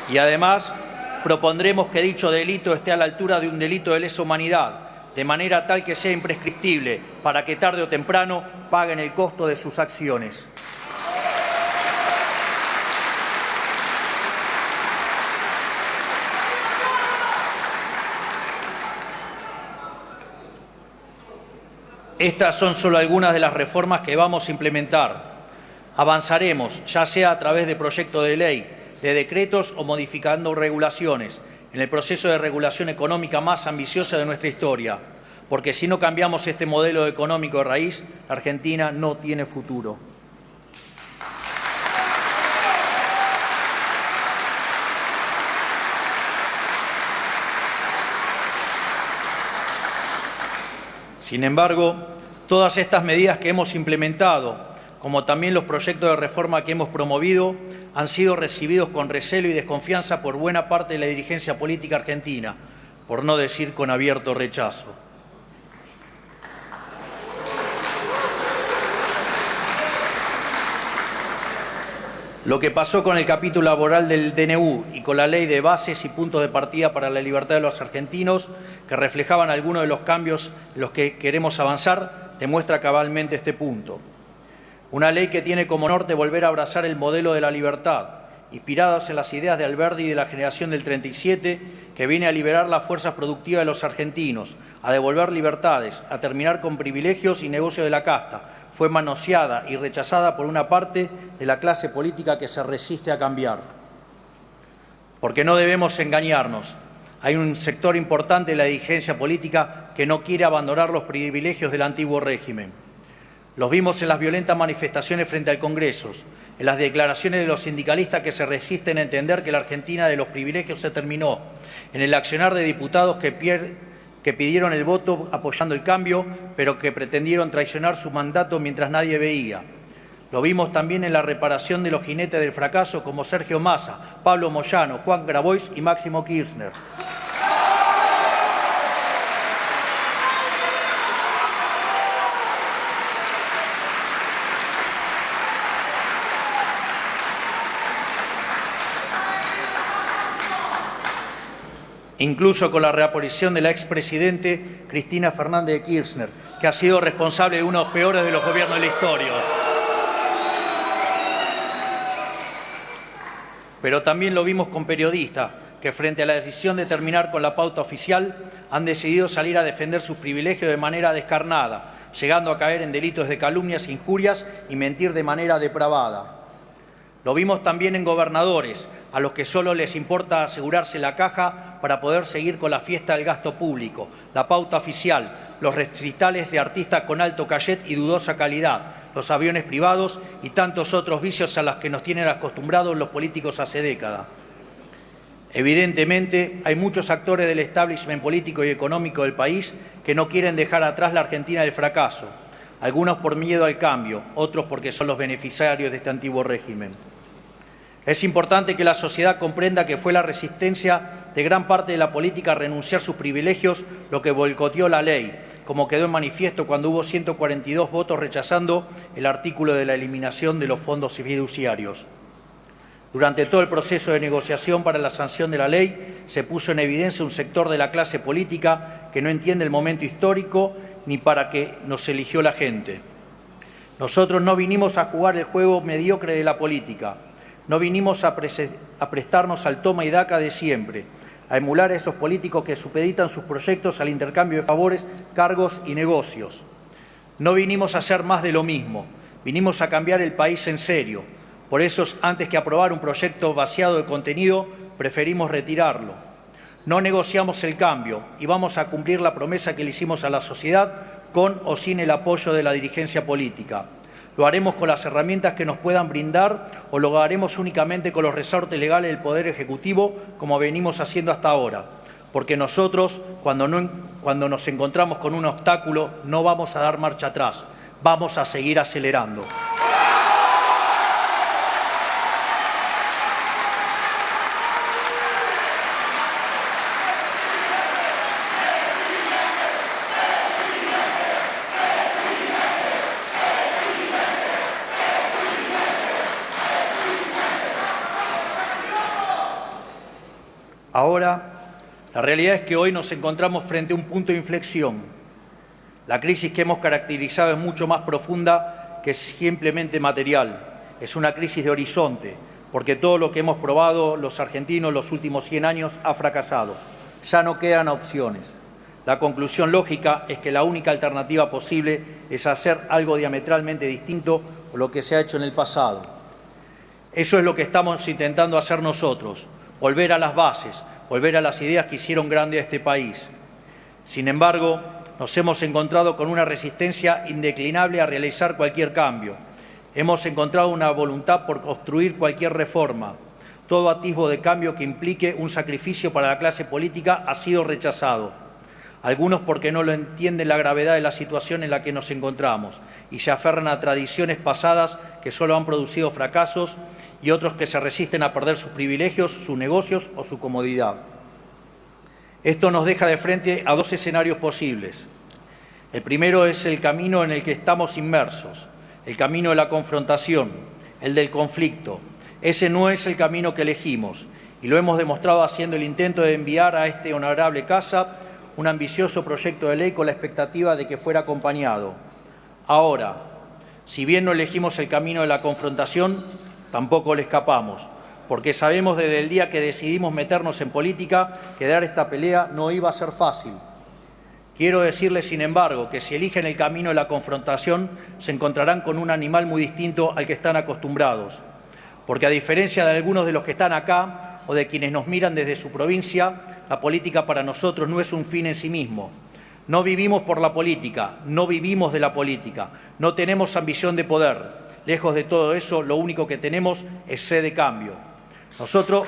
Y además propondremos que dicho delito esté a la altura de un delito de lesa humanidad, de manera tal que sea imprescriptible, para que tarde o temprano paguen el costo de sus acciones. Estas son solo algunas de las reformas que vamos a implementar. Avanzaremos, ya sea a través de proyectos de ley, de decretos o modificando regulaciones, en el proceso de regulación económica más ambiciosa de nuestra historia, porque si no cambiamos este modelo económico de raíz, la Argentina no tiene futuro. Sin embargo, todas estas medidas que hemos implementado, como también los proyectos de reforma que hemos promovido, han sido recibidos con recelo y desconfianza por buena parte de la dirigencia política argentina, por no decir con abierto rechazo. Lo que pasó con el capítulo laboral del DNU y con la ley de bases y puntos de partida para la libertad de los argentinos, que reflejaban algunos de los cambios en los que queremos avanzar, demuestra cabalmente este punto. Una ley que tiene como norte volver a abrazar el modelo de la libertad, inspirados en las ideas de Alberdi y de la generación del 37, que viene a liberar las fuerzas productivas de los argentinos, a devolver libertades, a terminar con privilegios y negocios de la casta. Fue manoseada y rechazada por una parte de la clase política que se resiste a cambiar. Porque no debemos engañarnos. Hay un sector importante de la dirigencia política que no quiere abandonar los privilegios del antiguo régimen. Los vimos en las violentas manifestaciones frente al Congreso, en las declaraciones de los sindicalistas que se resisten a entender que la Argentina de los privilegios se terminó, en el accionar de diputados que pidieron el voto apoyando el cambio, pero que pretendieron traicionar su mandato mientras nadie veía. Lo vimos también en la reparación de los jinetes del fracaso como Sergio Massa, Pablo Moyano, Juan Grabois y Máximo Kirchner. Incluso con la reaparición de la expresidente Cristina Fernández de Kirchner, que ha sido responsable de uno de los peores de los gobiernos de la historia. Pero también lo vimos con periodistas que frente a la decisión de terminar con la pauta oficial han decidido salir a defender sus privilegios de manera descarnada, llegando a caer en delitos de calumnias, injurias y mentir de manera depravada. Lo vimos también en gobernadores, a los que solo les importa asegurarse la caja para poder seguir con la fiesta del gasto público, la pauta oficial, los recitales de artistas con alto cachet y dudosa calidad, los aviones privados y tantos otros vicios a los que nos tienen acostumbrados los políticos hace décadas. Evidentemente, hay muchos actores del establishment político y económico del país que no quieren dejar atrás la Argentina del fracaso, algunos por miedo al cambio, otros porque son los beneficiarios de este antiguo régimen. Es importante que la sociedad comprenda que fue la resistencia de gran parte de la política a renunciar a sus privilegios lo que boicoteó la ley, como quedó en manifiesto cuando hubo 142 votos rechazando el artículo de la eliminación de los fondos fiduciarios. Durante todo el proceso de negociación para la sanción de la ley, se puso en evidencia un sector de la clase política que no entiende el momento histórico ni para qué nos eligió la gente. Nosotros no vinimos a jugar el juego mediocre de la política, no vinimos a prestarnos al toma y daca de siempre, a emular a esos políticos que supeditan sus proyectos al intercambio de favores, cargos y negocios. No vinimos a hacer más de lo mismo, vinimos a cambiar el país en serio. Por eso, antes que aprobar un proyecto vaciado de contenido, preferimos retirarlo. No negociamos el cambio y vamos a cumplir la promesa que le hicimos a la sociedad con o sin el apoyo de la dirigencia política. Lo haremos con las herramientas que nos puedan brindar o lo haremos únicamente con los resortes legales del Poder Ejecutivo, como venimos haciendo hasta ahora. Porque nosotros, cuando nos encontramos con un obstáculo, no vamos a dar marcha atrás, vamos a seguir acelerando. Ahora, la realidad es que hoy nos encontramos frente a un punto de inflexión. La crisis que hemos caracterizado es mucho más profunda que simplemente material. Es una crisis de horizonte, porque todo lo que hemos probado los argentinos los últimos 100 años ha fracasado. Ya no quedan opciones. La conclusión lógica es que la única alternativa posible es hacer algo diametralmente distinto a lo que se ha hecho en el pasado. Eso es lo que estamos intentando hacer nosotros. Volver a las bases, volver a las ideas que hicieron grande a este país. Sin embargo, nos hemos encontrado con una resistencia indeclinable a realizar cualquier cambio. Hemos encontrado una voluntad por construir cualquier reforma. Todo atisbo de cambio que implique un sacrificio para la clase política ha sido rechazado. Algunos porque no lo entienden la gravedad de la situación en la que nos encontramos y se aferran a tradiciones pasadas que solo han producido fracasos, y otros que se resisten a perder sus privilegios, sus negocios o su comodidad. Esto nos deja de frente a dos escenarios posibles. El primero es el camino en el que estamos inmersos, el camino de la confrontación, el del conflicto. Ese no es el camino que elegimos y lo hemos demostrado haciendo el intento de enviar a este honorable casa un ambicioso proyecto de ley con la expectativa de que fuera acompañado. Ahora, si bien no elegimos el camino de la confrontación, tampoco le escapamos, porque sabemos desde el día que decidimos meternos en política que dar esta pelea no iba a ser fácil. Quiero decirles, sin embargo, que si eligen el camino de la confrontación, se encontrarán con un animal muy distinto al que están acostumbrados, porque a diferencia de algunos de los que están acá o de quienes nos miran desde su provincia, la política para nosotros no es un fin en sí mismo. No vivimos por la política, no vivimos de la política, no tenemos ambición de poder. Lejos de todo eso, lo único que tenemos es sed de cambio. Nosotros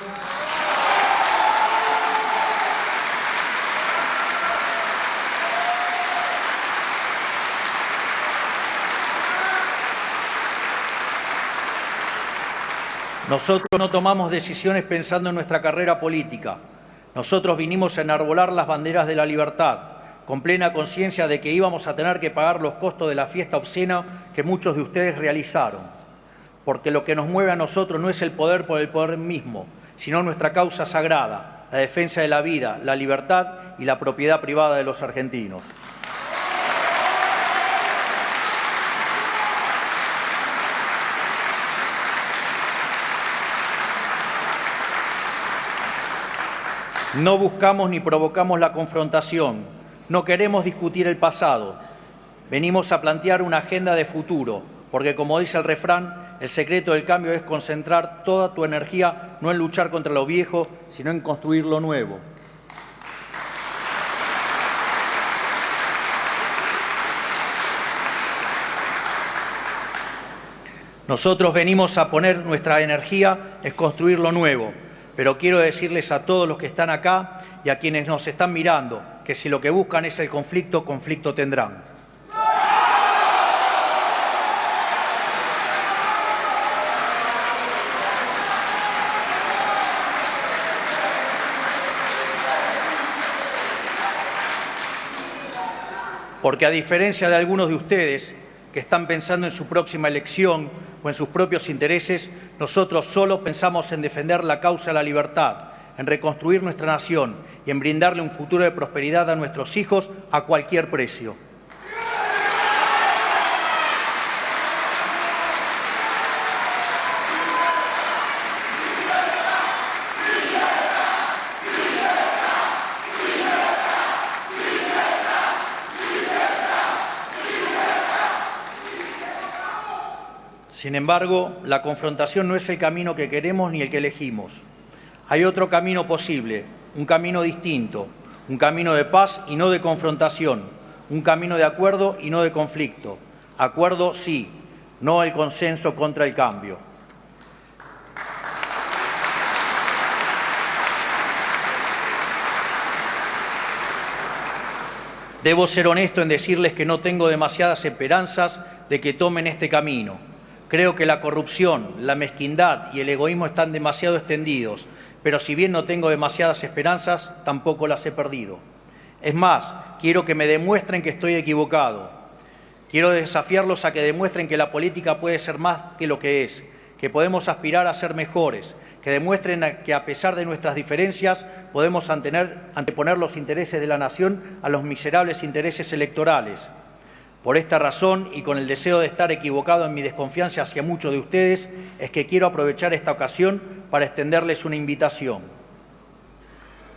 no tomamos decisiones pensando en nuestra carrera política. Nosotros vinimos a enarbolar las banderas de la libertad, con plena conciencia de que íbamos a tener que pagar los costos de la fiesta obscena que muchos de ustedes realizaron. Porque lo que nos mueve a nosotros no es el poder por el poder mismo, sino nuestra causa sagrada, la defensa de la vida, la libertad y la propiedad privada de los argentinos. No buscamos ni provocamos la confrontación. No queremos discutir el pasado. Venimos a plantear una agenda de futuro, porque como dice el refrán, el secreto del cambio es concentrar toda tu energía no en luchar contra lo viejo, sino en construir lo nuevo. Nosotros venimos a poner nuestra energía en construir lo nuevo, pero quiero decirles a todos los que están acá y a quienes nos están mirando que si lo que buscan es el conflicto, conflicto tendrán. Porque a diferencia de algunos de ustedes que están pensando en su próxima elección o en sus propios intereses, nosotros solo pensamos en defender la causa de la libertad, en reconstruir nuestra nación y en brindarle un futuro de prosperidad a nuestros hijos a cualquier precio. Sin embargo, la confrontación no es el camino que queremos ni el que elegimos. Hay otro camino posible, un camino distinto, un camino de paz y no de confrontación, un camino de acuerdo y no de conflicto. Acuerdo sí, no el consenso contra el cambio. Debo ser honesto en decirles que no tengo demasiadas esperanzas de que tomen este camino. Creo que la corrupción, la mezquindad y el egoísmo están demasiado extendidos, pero si bien no tengo demasiadas esperanzas, tampoco las he perdido. Es más, quiero que me demuestren que estoy equivocado. Quiero desafiarlos a que demuestren que la política puede ser más que lo que es, que podemos aspirar a ser mejores, que demuestren que a pesar de nuestras diferencias podemos anteponer los intereses de la nación a los miserables intereses electorales. Por esta razón y con el deseo de estar equivocado en mi desconfianza hacia muchos de ustedes, es que quiero aprovechar esta ocasión para extenderles una invitación.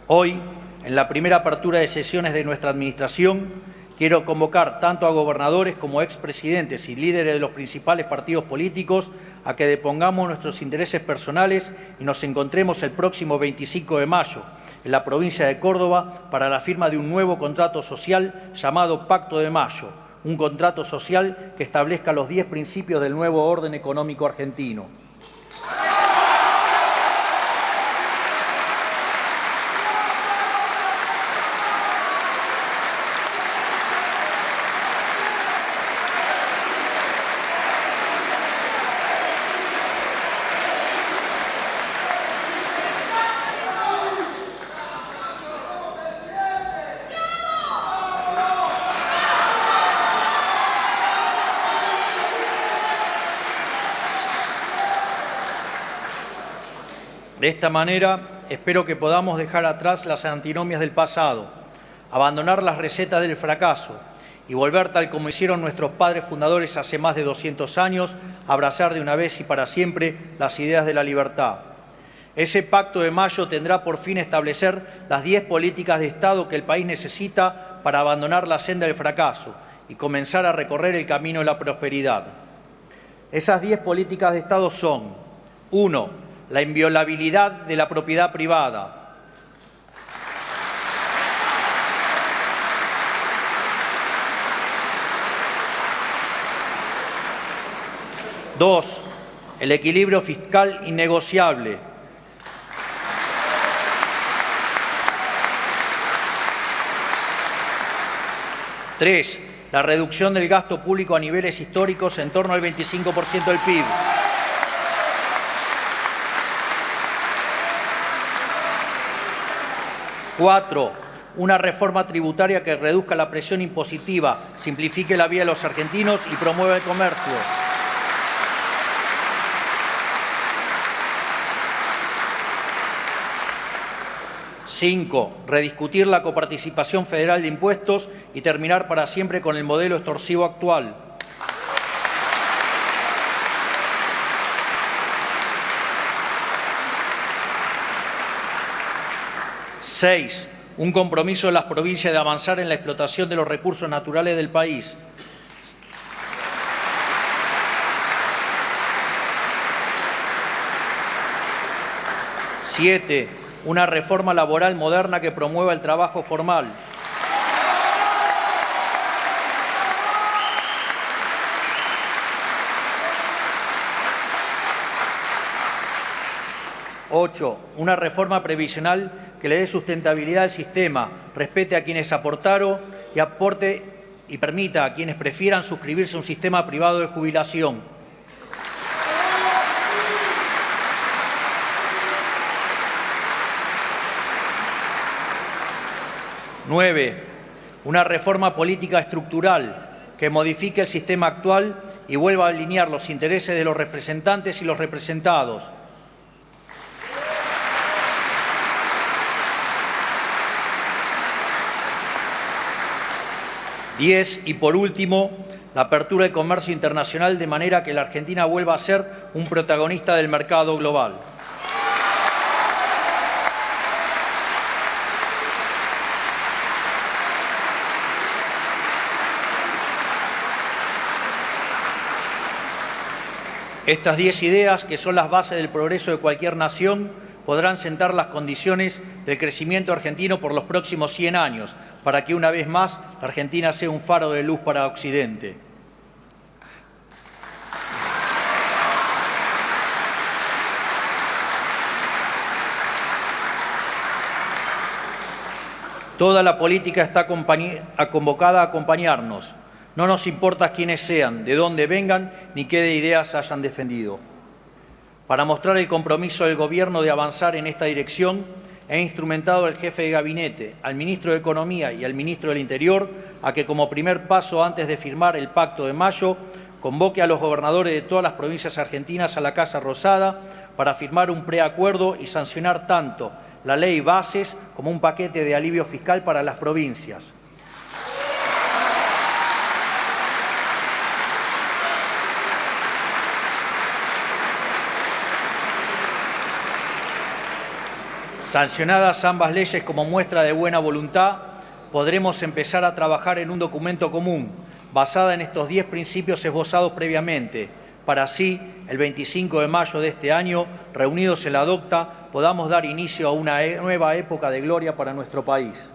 Hoy, en la primera apertura de sesiones de nuestra administración, quiero convocar tanto a gobernadores como a expresidentes y líderes de los principales partidos políticos a que depongamos nuestros intereses personales y nos encontremos el próximo 25 de mayo en la provincia de Córdoba para la firma de un nuevo contrato social llamado Pacto de Mayo, un contrato social que establezca los 10 principios del nuevo orden económico argentino. De esta manera, espero que podamos dejar atrás las antinomias del pasado, abandonar las recetas del fracaso y volver, tal como hicieron nuestros padres fundadores hace más de 200 años, a abrazar de una vez y para siempre las ideas de la libertad. Ese Pacto de Mayo tendrá por fin establecer las 10 políticas de Estado que el país necesita para abandonar la senda del fracaso y comenzar a recorrer el camino de la prosperidad. Esas 10 políticas de Estado son: 1. La inviolabilidad de la propiedad privada. 2. El equilibrio fiscal innegociable. 3. La reducción del gasto público a niveles históricos en torno al 25% del PIB. 4. Una reforma tributaria que reduzca la presión impositiva, simplifique la vida de los argentinos y promueva el comercio. 5. Rediscutir la coparticipación federal de impuestos y terminar para siempre con el modelo extorsivo actual. 6. Un compromiso de las provincias de avanzar en la explotación de los recursos naturales del país. 7. Una reforma laboral moderna que promueva el trabajo formal. 8. Una reforma previsional que le dé sustentabilidad al sistema, respete a quienes aportaron y aporte y permita a quienes prefieran suscribirse a un sistema privado de jubilación. 9. Una reforma política estructural que modifique el sistema actual y vuelva a alinear los intereses de los representantes y los representados. 10. Y por último, la apertura del comercio internacional de manera que la Argentina vuelva a ser un protagonista del mercado global. Estas 10 ideas, que son las bases del progreso de cualquier nación, podrán sentar las condiciones del crecimiento argentino por los próximos 100 años, para que una vez más la Argentina sea un faro de luz para Occidente. Toda la política está convocada a acompañarnos. No nos importa quiénes sean, de dónde vengan, ni qué ideas hayan defendido. Para mostrar el compromiso del Gobierno de avanzar en esta dirección, he instrumentado al jefe de gabinete, al ministro de Economía y al ministro del Interior a que, como primer paso antes de firmar el Pacto de Mayo, convoque a los gobernadores de todas las provincias argentinas a la Casa Rosada para firmar un preacuerdo y sancionar tanto la ley Bases como un paquete de alivio fiscal para las provincias. Sancionadas ambas leyes como muestra de buena voluntad, podremos empezar a trabajar en un documento común, basada en estos 10 principios esbozados previamente, para así, el 25 de mayo de este año, reunidos en la DOCTA, podamos dar inicio a una nueva época de gloria para nuestro país.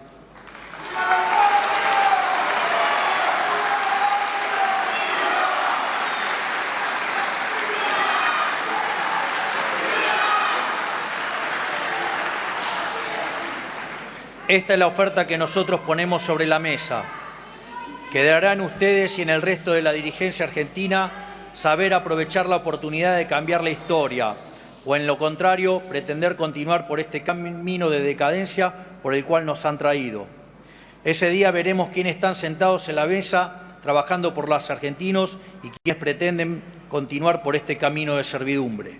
Esta es la oferta que nosotros ponemos sobre la mesa. Quedará en ustedes y en el resto de la dirigencia argentina saber aprovechar la oportunidad de cambiar la historia o, en lo contrario, pretender continuar por este camino de decadencia por el cual nos han traído. Ese día veremos quiénes están sentados en la mesa trabajando por los argentinos y quiénes pretenden continuar por este camino de servidumbre.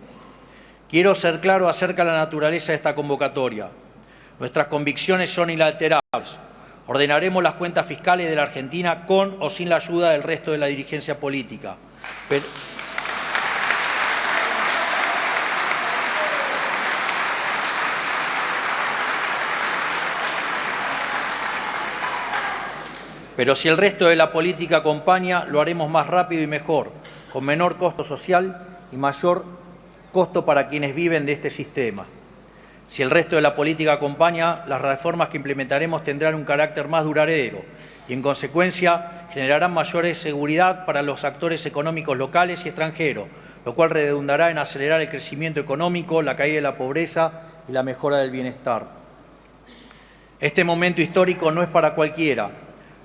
Quiero ser claro acerca de la naturaleza de esta convocatoria. Nuestras convicciones son inalterables. Ordenaremos las cuentas fiscales de la Argentina con o sin la ayuda del resto de la dirigencia política. Pero si el resto de la política acompaña, lo haremos más rápido y mejor, con menor costo social y mayor costo para quienes viven de este sistema. Si el resto de la política acompaña, las reformas que implementaremos tendrán un carácter más duradero y, en consecuencia, generarán mayor seguridad para los actores económicos locales y extranjeros, lo cual redundará en acelerar el crecimiento económico, la caída de la pobreza y la mejora del bienestar. Este momento histórico no es para cualquiera,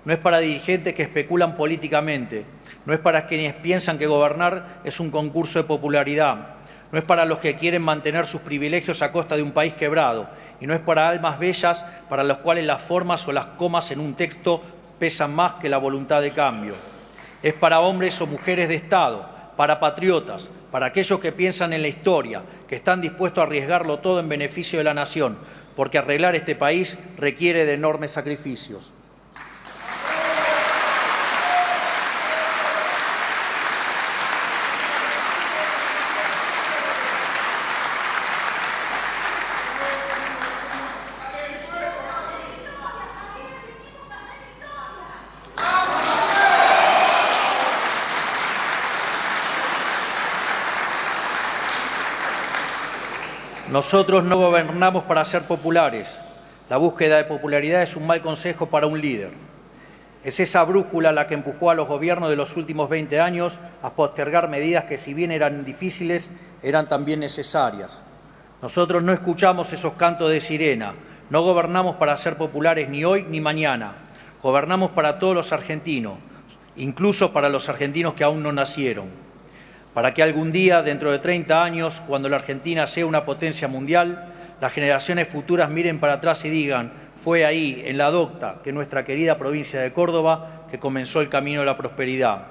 no es para dirigentes que especulan políticamente, no es para quienes piensan que gobernar es un concurso de popularidad, no es para los que quieren mantener sus privilegios a costa de un país quebrado, y no es para almas bellas para las cuales las formas o las comas en un texto pesan más que la voluntad de cambio. Es para hombres o mujeres de Estado, para patriotas, para aquellos que piensan en la historia, que están dispuestos a arriesgarlo todo en beneficio de la nación, porque arreglar este país requiere de enormes sacrificios. Nosotros no gobernamos para ser populares. La búsqueda de popularidad es un mal consejo para un líder. Es esa brújula la que empujó a los gobiernos de los últimos 20 años a postergar medidas que, si bien eran difíciles, eran también necesarias. Nosotros no escuchamos esos cantos de sirena. No gobernamos para ser populares ni hoy ni mañana. Gobernamos para todos los argentinos, incluso para los argentinos que aún no nacieron. Para que algún día, dentro de 30 años, cuando la Argentina sea una potencia mundial, las generaciones futuras miren para atrás y digan: fue ahí, en la docta, que nuestra querida provincia de Córdoba, que comenzó el camino de la prosperidad.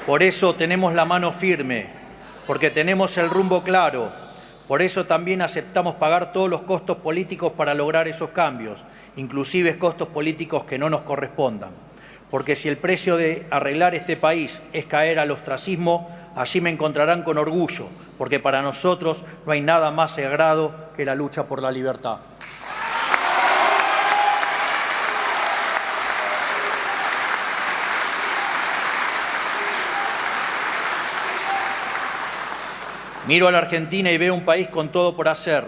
Por eso tenemos la mano firme, porque tenemos el rumbo claro. Por eso también aceptamos pagar todos los costos políticos para lograr esos cambios, inclusive costos políticos que no nos correspondan. Porque si el precio de arreglar este país es caer al ostracismo, allí me encontrarán con orgullo, porque para nosotros no hay nada más sagrado que la lucha por la libertad. Miro a la Argentina y veo un país con todo por hacer,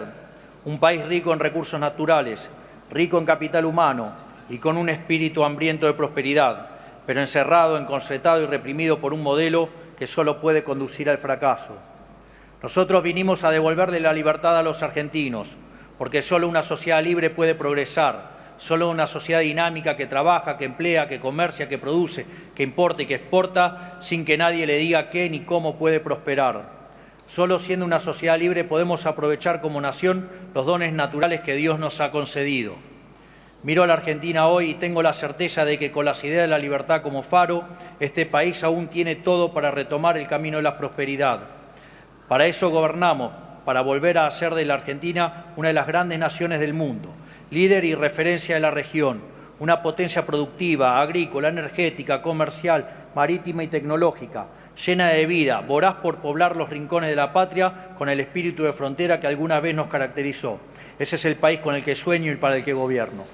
un país rico en recursos naturales, rico en capital humano y con un espíritu hambriento de prosperidad, pero encerrado, encorsetado y reprimido por un modelo que solo puede conducir al fracaso. Nosotros vinimos a devolverle la libertad a los argentinos, porque solo una sociedad libre puede progresar, solo una sociedad dinámica que trabaja, que emplea, que comercia, que produce, que importa y que exporta, sin que nadie le diga qué ni cómo puede prosperar. Solo siendo una sociedad libre podemos aprovechar como nación los dones naturales que Dios nos ha concedido. Miro a la Argentina hoy y tengo la certeza de que con las ideas de la libertad como faro, este país aún tiene todo para retomar el camino de la prosperidad. Para eso gobernamos, para volver a hacer de la Argentina una de las grandes naciones del mundo, líder y referencia de la región, una potencia productiva, agrícola, energética, comercial, marítima y tecnológica, llena de vida, voraz por poblar los rincones de la patria con el espíritu de frontera que alguna vez nos caracterizó. Ese es el país con el que sueño y para el que gobierno.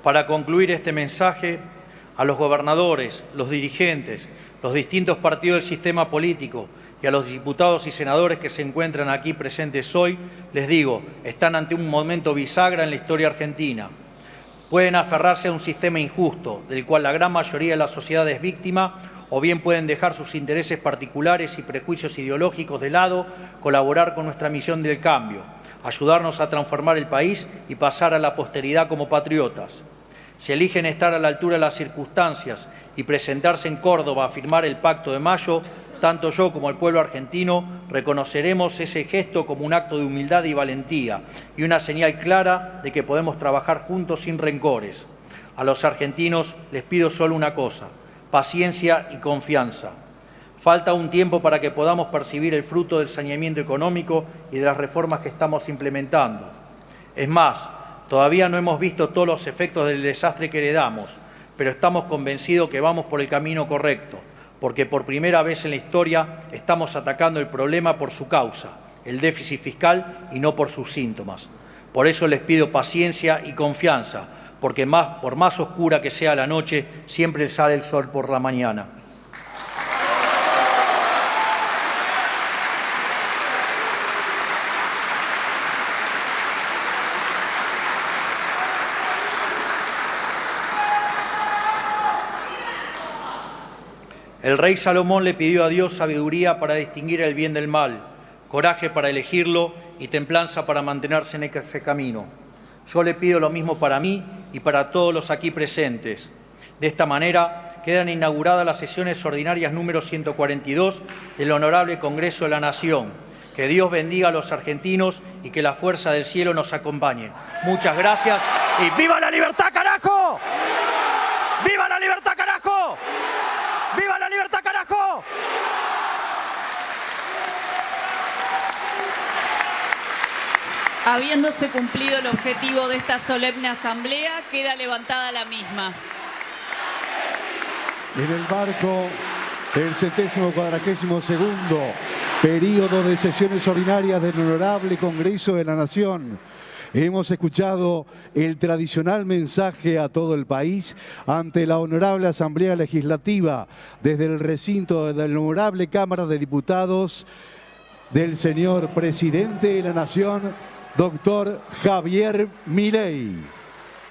Para concluir este mensaje, a los gobernadores, los dirigentes, los distintos partidos del sistema político y a los diputados y senadores que se encuentran aquí presentes hoy, les digo, están ante un momento bisagra en la historia argentina. Pueden aferrarse a un sistema injusto, del cual la gran mayoría de la sociedad es víctima, o bien pueden dejar sus intereses particulares y prejuicios ideológicos de lado, colaborar con nuestra misión del cambio, ayudarnos a transformar el país y pasar a la posteridad como patriotas. Si eligen estar a la altura de las circunstancias y presentarse en Córdoba a firmar el Pacto de Mayo, tanto yo como el pueblo argentino reconoceremos ese gesto como un acto de humildad y valentía y una señal clara de que podemos trabajar juntos sin rencores. A los argentinos les pido solo una cosa: paciencia y confianza. Falta un tiempo para que podamos percibir el fruto del saneamiento económico y de las reformas que estamos implementando. Es más, todavía no hemos visto todos los efectos del desastre que heredamos, pero estamos convencidos que vamos por el camino correcto, porque por primera vez en la historia estamos atacando el problema por su causa, el déficit fiscal, y no por sus síntomas. Por eso les pido paciencia y confianza, porque por más oscura que sea la noche, siempre sale el sol por la mañana. El rey Salomón le pidió a Dios sabiduría para distinguir el bien del mal, coraje para elegirlo y templanza para mantenerse en ese camino. Yo le pido lo mismo para mí y para todos los aquí presentes. De esta manera quedan inauguradas las sesiones ordinarias número 142 del Honorable Congreso de la Nación. Que Dios bendiga a los argentinos y que la fuerza del cielo nos acompañe. Muchas gracias y ¡viva la libertad, carajo! ¡Viva la libertad, carajo! ¡Viva la libertad, carajo! Habiéndose cumplido el objetivo de esta solemne asamblea, queda levantada la misma. En el marco del 142º periodo de sesiones ordinarias del Honorable Congreso de la Nación, hemos escuchado el tradicional mensaje a todo el país ante la Honorable Asamblea Legislativa desde el recinto de la Honorable Cámara de Diputados del señor Presidente de la Nación, doctor Javier Milei.